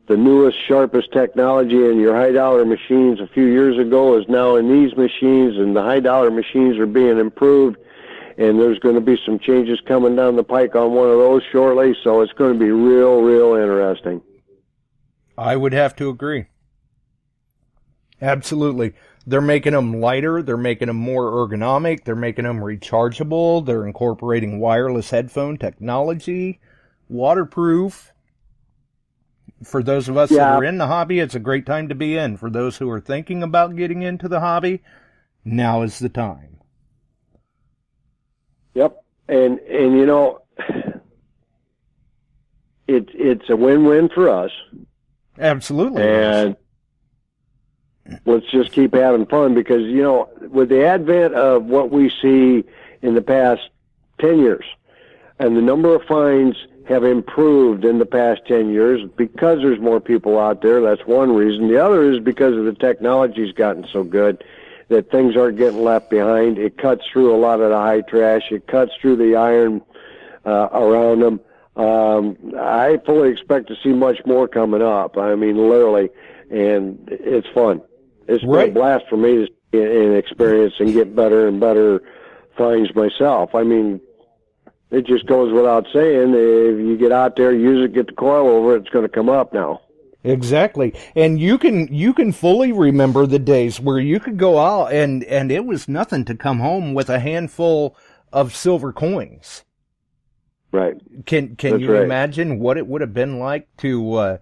the newest, sharpest technology in your high-dollar machines a few years ago is now in these machines, and the high-dollar machines are being improved, and there's going to be some changes coming down the pike on one of those shortly, so it's going to be real, real interesting. I would have to agree. Absolutely. They're making them lighter, they're making them more ergonomic, they're making them rechargeable, they're incorporating wireless headphone technology, waterproof. For those of us that are in the hobby, it's a great time to be in. For those who are thinking about getting into the hobby, now is the time. Yep. And it's a win-win for us. Absolutely. And let's just keep having fun because, with the advent of what we see in the past 10 years, and the number of finds have improved in the past 10 years because there's more people out there. That's one reason. The other is because of the technology's gotten so good that things aren't getting left behind. It cuts through a lot of the high trash. It cuts through the iron around them. I fully expect to see much more coming up. I mean, literally, and it's fun. It's been a blast for me to see and experience and get better and better finds myself. I mean, it just goes without saying, if you get out there, use it, get the coil over it, it's going to come up now. Exactly. And you can fully remember the days where you could go out and it was nothing to come home with a handful of silver coins. Right. Can you imagine what it would have been like to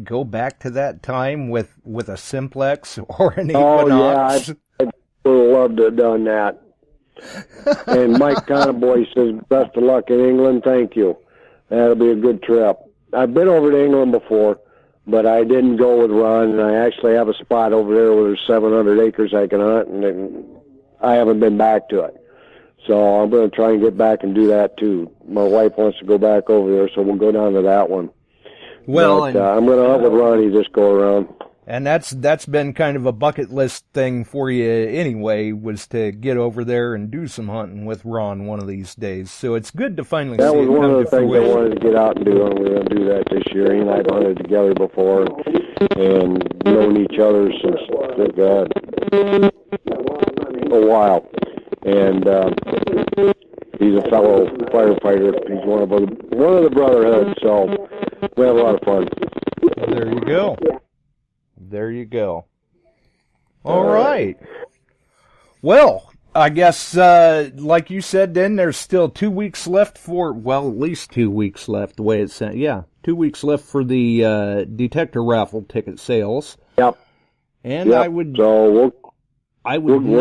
go back to that time with a simplex or an Equinox? Oh, yeah, I would have loved to have done that. And Mike Conboy says, best of luck in England. Thank you. That'll be a good trip. I've been over to England before, but I didn't go with Ron, and I actually have a spot over there where there's 700 acres I can hunt, and I haven't been back to it. So I'm going to try and get back and do that, too. My wife wants to go back over there, so we'll go down to that one. Well, but, I'm going to hunt with Ronnie this go-around. And that's been kind of a bucket list thing for you anyway, was to get over there and do some hunting with Ron one of these days. So it's good to finally see it come to fruition. That was one of the things I wanted to get out and do, and we're going to do that this year. He and I have hunted together before and known each other since, a while. And he's a fellow firefighter. He's one of the brotherhood, so we have a lot of fun. There you go. There you go. All right. Well, I guess, like you said, then there's still 2 weeks left at least 2 weeks left, the way it's said. Yeah, 2 weeks left for the Detector raffle ticket sales. Yep. And yep. I would when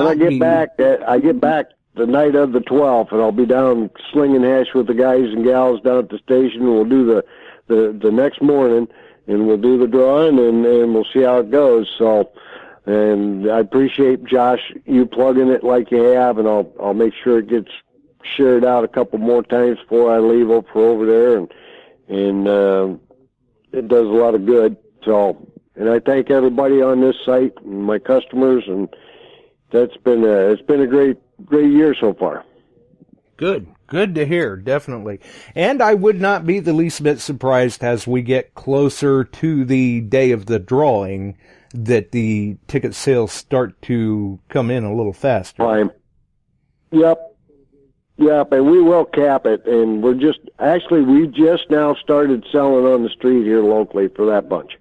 I get back the night of the 12th, and I'll be down slinging hash with the guys and gals down at the station. We'll do the next morning. And we'll do the drawing, and we'll see how it goes. So, and I appreciate, Josh, you plugging it like you have, and I'll make sure it gets shared out a couple more times before I leave for over there, and it does a lot of good. So, and I thank everybody on this site and my customers, and it's been a great year so far. Good to hear, definitely. And I would not be the least bit surprised as we get closer to the day of the drawing that the ticket sales start to come in a little faster. Fine. Yep. Yep, and we will cap it, and we just now started selling on the street here locally for that bunch.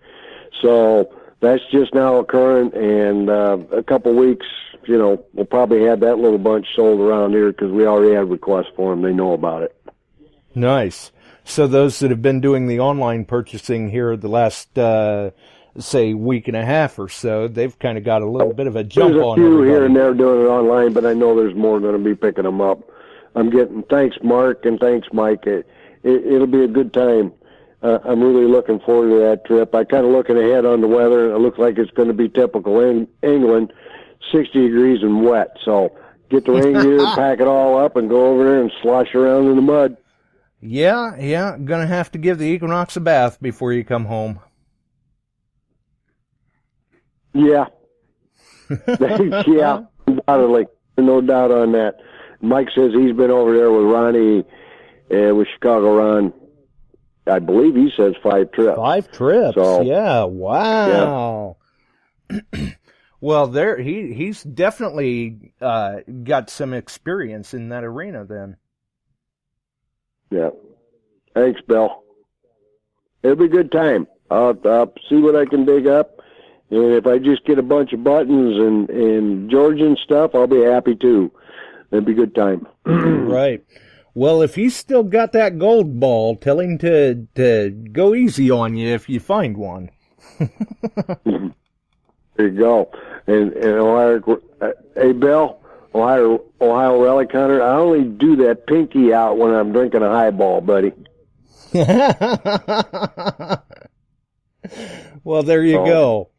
So that's just now occurring, and a couple weeks, we'll probably have that little bunch sold around here because we already have requests for them. They know about it. Nice. So those that have been doing the online purchasing here the last, say, week and a half or so, they've kind of got a little bit of a jump on There's a few everybody. here and there doing it online, but I know there's more going to be picking them up. Thanks, Mark, and thanks, Mike. It'll be a good time. I'm really looking forward to that trip. I kind of looking ahead on the weather, and it looks like it's going to be typical in England, 60 degrees and wet. So get the rain gear, pack it all up, and go over there and slosh around in the mud. Yeah, gonna have to give the Equinox a bath before you come home. Yeah. Yeah, undoubtedly. No doubt on that. Mike says he's been over there with Ronnie, with Chicago Ron. I believe he says 5 trips. 5 trips, so, yeah, wow. Yeah. Well, he's definitely got some experience in that arena then. Yeah. Thanks, Bill. It'll be a good time. I'll see what I can dig up. And if I just get a bunch of buttons and Georgian stuff, I'll be happy too. It'll be a good time. Right. Well, if he's still got that gold ball, tell him to go easy on you if you find one. There you go. And Ohio, hey, Bill, Ohio Relic Hunter, I only do that pinky out when I'm drinking a highball, buddy. Well, there you go.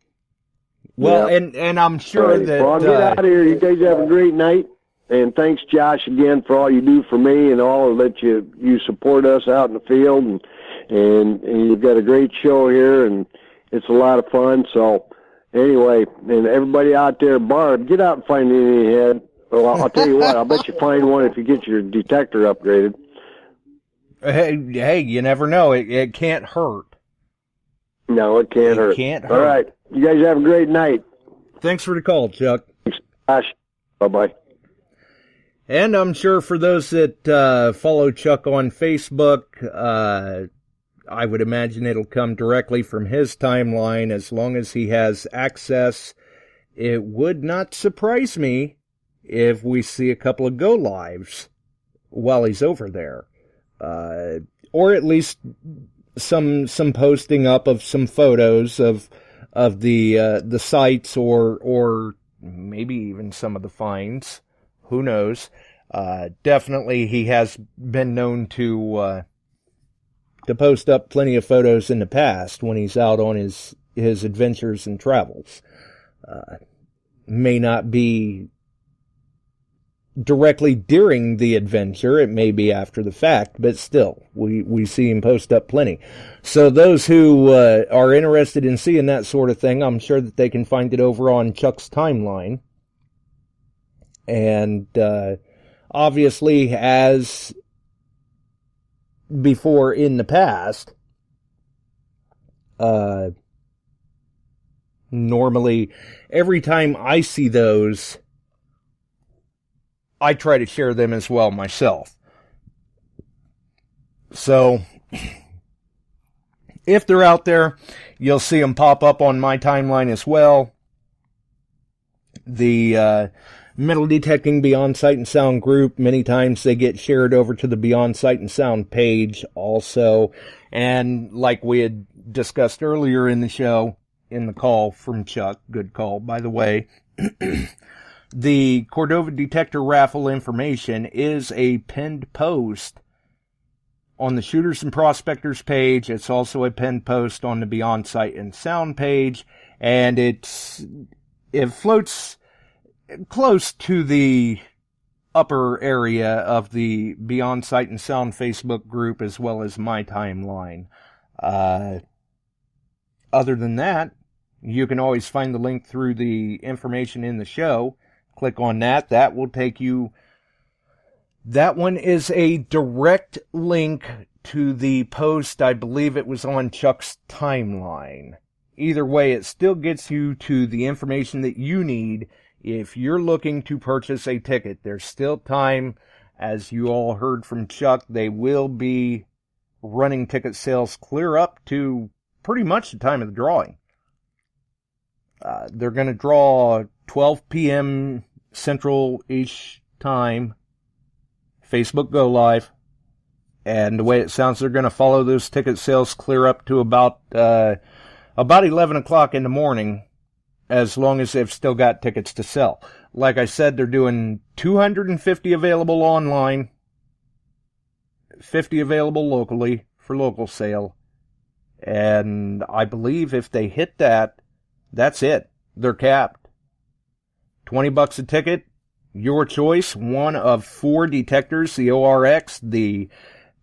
Well, yeah. and I'm sure right. that... Well, I'll get out of here. You guys have a great night. And thanks, Josh, again for all you do for me and all that you support us out in the field. And you've got a great show here, and it's a lot of fun. So anyway, and everybody out there, Barb, get out and find any head. Well, I'll tell you what, I'll bet you find one if you get your detector upgraded. Hey, you never know. It can't hurt. No, it can't hurt. It can't hurt. All right. You guys have a great night. Thanks for the call, Chuck. Thanks, Josh. Bye-bye. And I'm sure for those that follow Chuck on Facebook, I would imagine it'll come directly from his timeline as long as he has access. It would not surprise me if we see a couple of go lives while he's over there. Or at least some posting up of some photos of the sites or maybe even some of the finds. Who knows? Definitely he has been known to post up plenty of photos in the past when he's out on his adventures and travels. May not be directly during the adventure, it may be after the fact, but still, we see him post up plenty. So those who are interested in seeing that sort of thing, I'm sure that they can find it over on Chuck's timeline. And obviously, as before in the past, normally every time I see those, I try to share them as well myself. So if they're out there, you'll see them pop up on my timeline as well. The Metal Detecting Beyond Sight and Sound group, many times they get shared over to the Beyond Sight and Sound page also. And like we had discussed earlier in the show, in the call from Chuck, good call by the way, the Cordova Detector Raffle information is a pinned post on the Shooters and Prospectors page. It's also a pinned post on the Beyond Sight and Sound page, and it floats close to the upper area of the Beyond Sight and Sound Facebook group as well as my timeline. Other than that, you can always find the link through the information in the show. Click on that. That will take you... That one is a direct link to the post. I believe it was on Chuck's timeline. Either way, it still gets you to the information that you need if you're looking to purchase a ticket. There's still time As you all heard from Chuck, they will be running ticket sales clear up to pretty much the time of the drawing. They're going to draw 12 p.m. Central-ish time, Facebook Go Live, and the way it sounds, they're going to follow those ticket sales clear up to about 11 o'clock in the morning, as long as they've still got tickets to sell. Like I said, they're doing 250 available online, 50 available locally for local sale, and I believe if they hit that, that's it. They're capped. $20 a ticket, your choice. One of 4 detectors, the ORX, the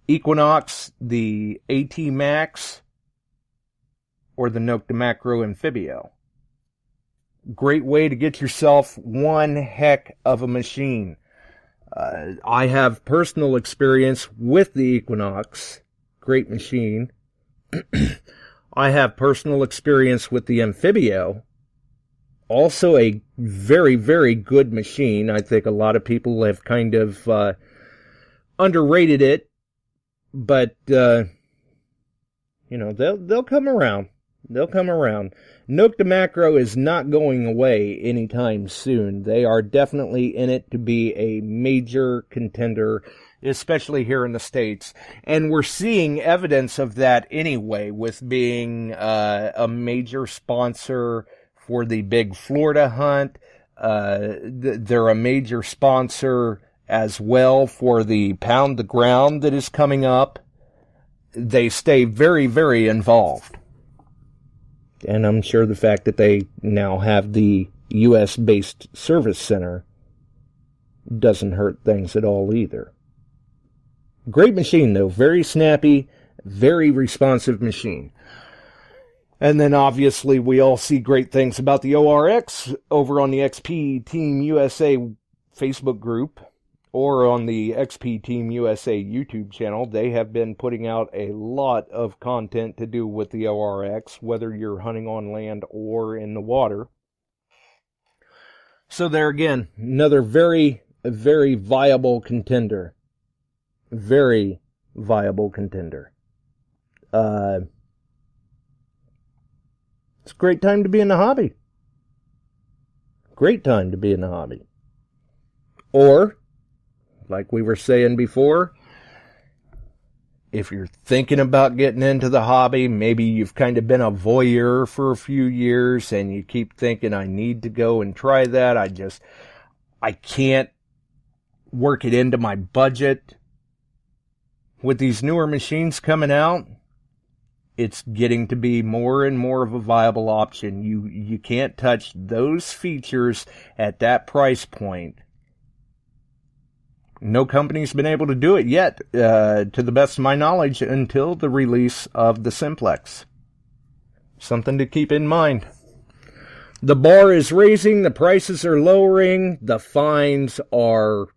Equinox, the AT Max, or the Note Macro Amphibio. Great way to get yourself one heck of a machine. I have personal experience with the Equinox. Great machine. I have personal experience with the Amphibio. Also a very, very good machine. I think a lot of people have kind of underrated it. But, they'll come around. They'll come around. Note Macro is not going away anytime soon. They are definitely in it to be a major contender, especially here in the States. And we're seeing evidence of that anyway, with being a major sponsor for the big Florida hunt. They're a major sponsor as well for the Pound the Ground that is coming up. They stay very, very involved. And I'm sure the fact that they now have the U.S.-based service center doesn't hurt things at all either. Great machine, though. Very snappy, very responsive machine. And then, obviously, we all see great things about the ORX over on the XP Team USA Facebook group or on the XP Team USA YouTube channel. They have been putting out a lot of content to do with the ORX, whether you're hunting on land or in the water. So there again, another very, very viable contender. Very viable contender. It's a great time to be in the hobby. Great time to be in the hobby. Or, like we were saying before, if you're thinking about getting into the hobby, maybe you've kind of been a voyeur for a few years and you keep thinking, I need to go and try that. I can't work it into my budget. With these newer machines coming out, it's getting to be more and more of a viable option. You can't touch those features at that price point. No company's been able to do it yet, to the best of my knowledge, until the release of the Simplex. Something to keep in mind. The bar is raising, the prices are lowering, the finds are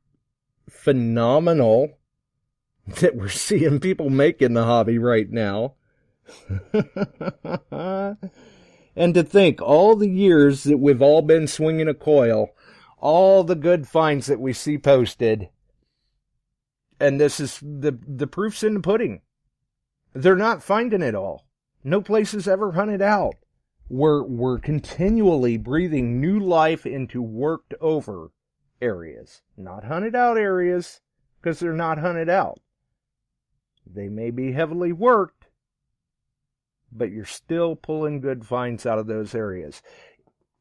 phenomenal that we're seeing people make in the hobby right now. And to think, all the years that we've all been swinging a coil, all the good finds that we see posted, and this is the proof's in the pudding. They're not finding it all. No place has ever hunted out. We're continually breathing new life into worked over areas. Not hunted out areas, because they're not hunted out. They may be heavily worked, but you're still pulling good finds out of those areas.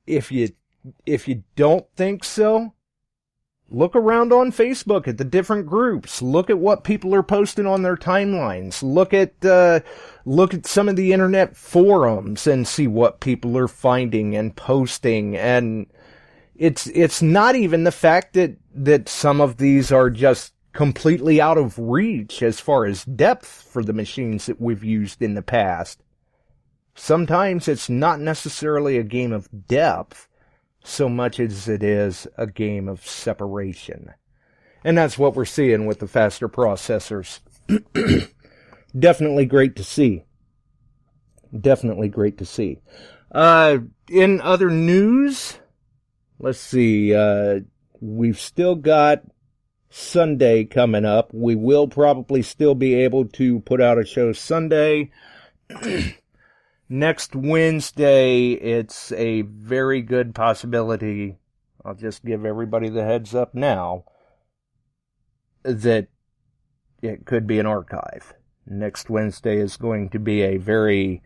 If you don't think so, look around on Facebook at the different groups. Look at what people are posting on their timelines. Look at some of the internet forums and see what people are finding and posting. And it's not even the fact that some of these are just completely out of reach as far as depth for the machines that we've used in the past. Sometimes it's not necessarily a game of depth so much as it is a game of separation. And that's what we're seeing with the faster processors. Definitely great to see. Definitely great to see. In other news, let's see, we've still got Sunday coming up. We will probably still be able to put out a show Sunday. Next Wednesday, it's a very good possibility, I'll just give everybody the heads up now, that it could be an archive. Next Wednesday is going to be a very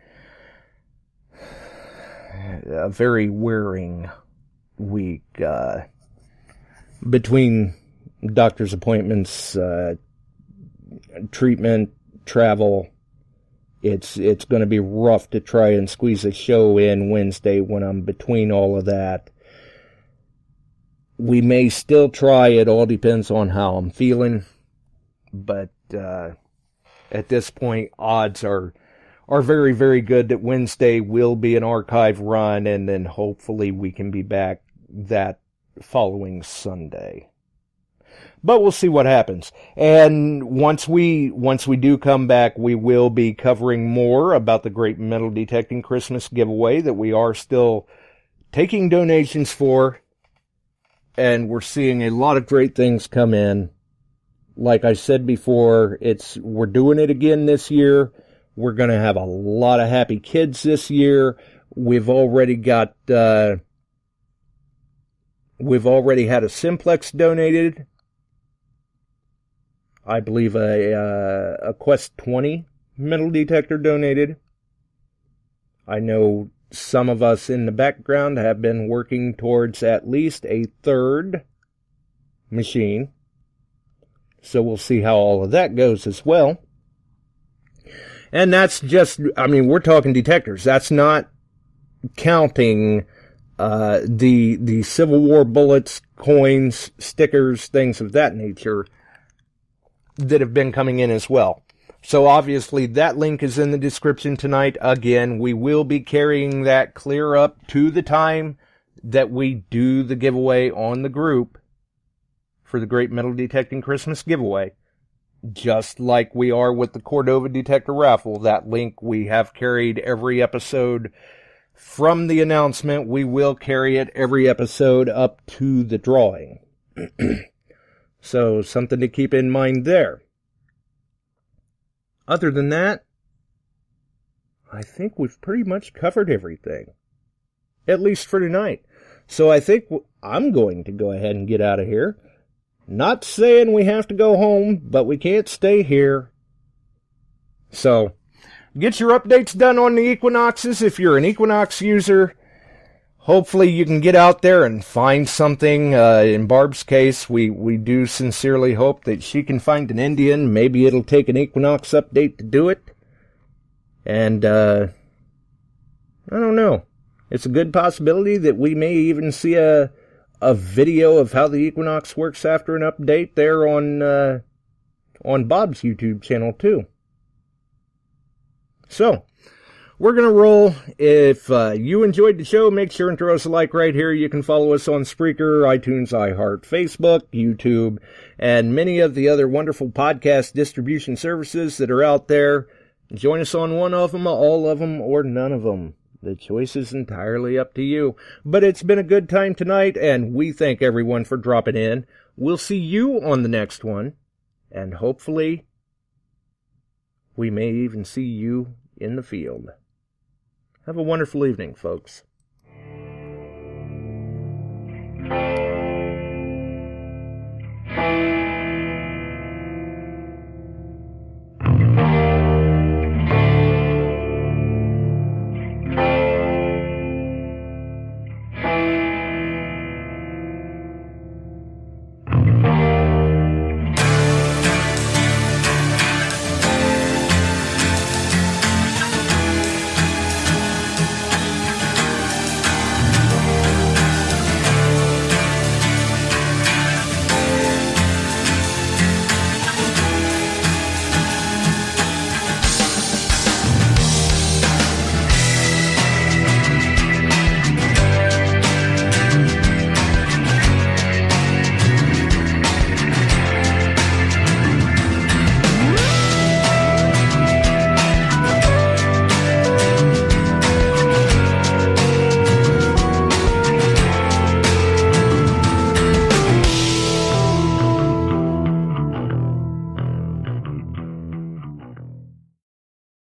wearing week, between doctor's appointments, treatment, travel. It's going to be rough to try and squeeze a show in Wednesday when I'm between all of that. We may still try. It all depends on how I'm feeling. But at this point, odds are very, very good that Wednesday will be an archive run, and then hopefully we can be back that following Sunday. But we'll see what happens. And once we do come back, we will be covering more about the Great Metal Detecting Christmas giveaway that we are still taking donations for. And we're seeing a lot of great things come in. Like I said before, we're doing it again this year. We're going to have a lot of happy kids this year. We've already had a simplex donated. I believe a Quest 20 metal detector donated. I know some of us in the background have been working towards at least a third machine. So we'll see how all of that goes as well. And that's just, we're talking detectors. That's not counting the Civil War bullets, coins, stickers, things of that nature that have been coming in as well. So obviously that link is in the description tonight. Again, we will be carrying that clear up to the time that we do the giveaway on the group for the Great Metal Detecting Christmas giveaway. Just like we are with the Cordova Detector Raffle. That link we have carried every episode from the announcement. We will carry it every episode up to the drawing. So, something to keep in mind there. Other than that, I think we've pretty much covered everything. At least for tonight. So I think I'm going to go ahead and get out of here. Not saying we have to go home, but we can't stay here. So, get your updates done on the Equinoxes if you're an Equinox user. Hopefully you can get out there and find something. In Barb's case, we do sincerely hope that she can find an Indian. Maybe it'll take an Equinox update to do it. And, I don't know. It's a good possibility that we may even see a video of how the Equinox works after an update there on Bob's YouTube channel too. So, we're going to roll. If you enjoyed the show, make sure and throw us a like right here. You can follow us on Spreaker, iTunes, iHeart, Facebook, YouTube, and many of the other wonderful podcast distribution services that are out there. Join us on one of them, all of them, or none of them. The choice is entirely up to you. But it's been a good time tonight, and we thank everyone for dropping in. We'll see you on the next one, and hopefully we may even see you in the field. Have a wonderful evening, folks.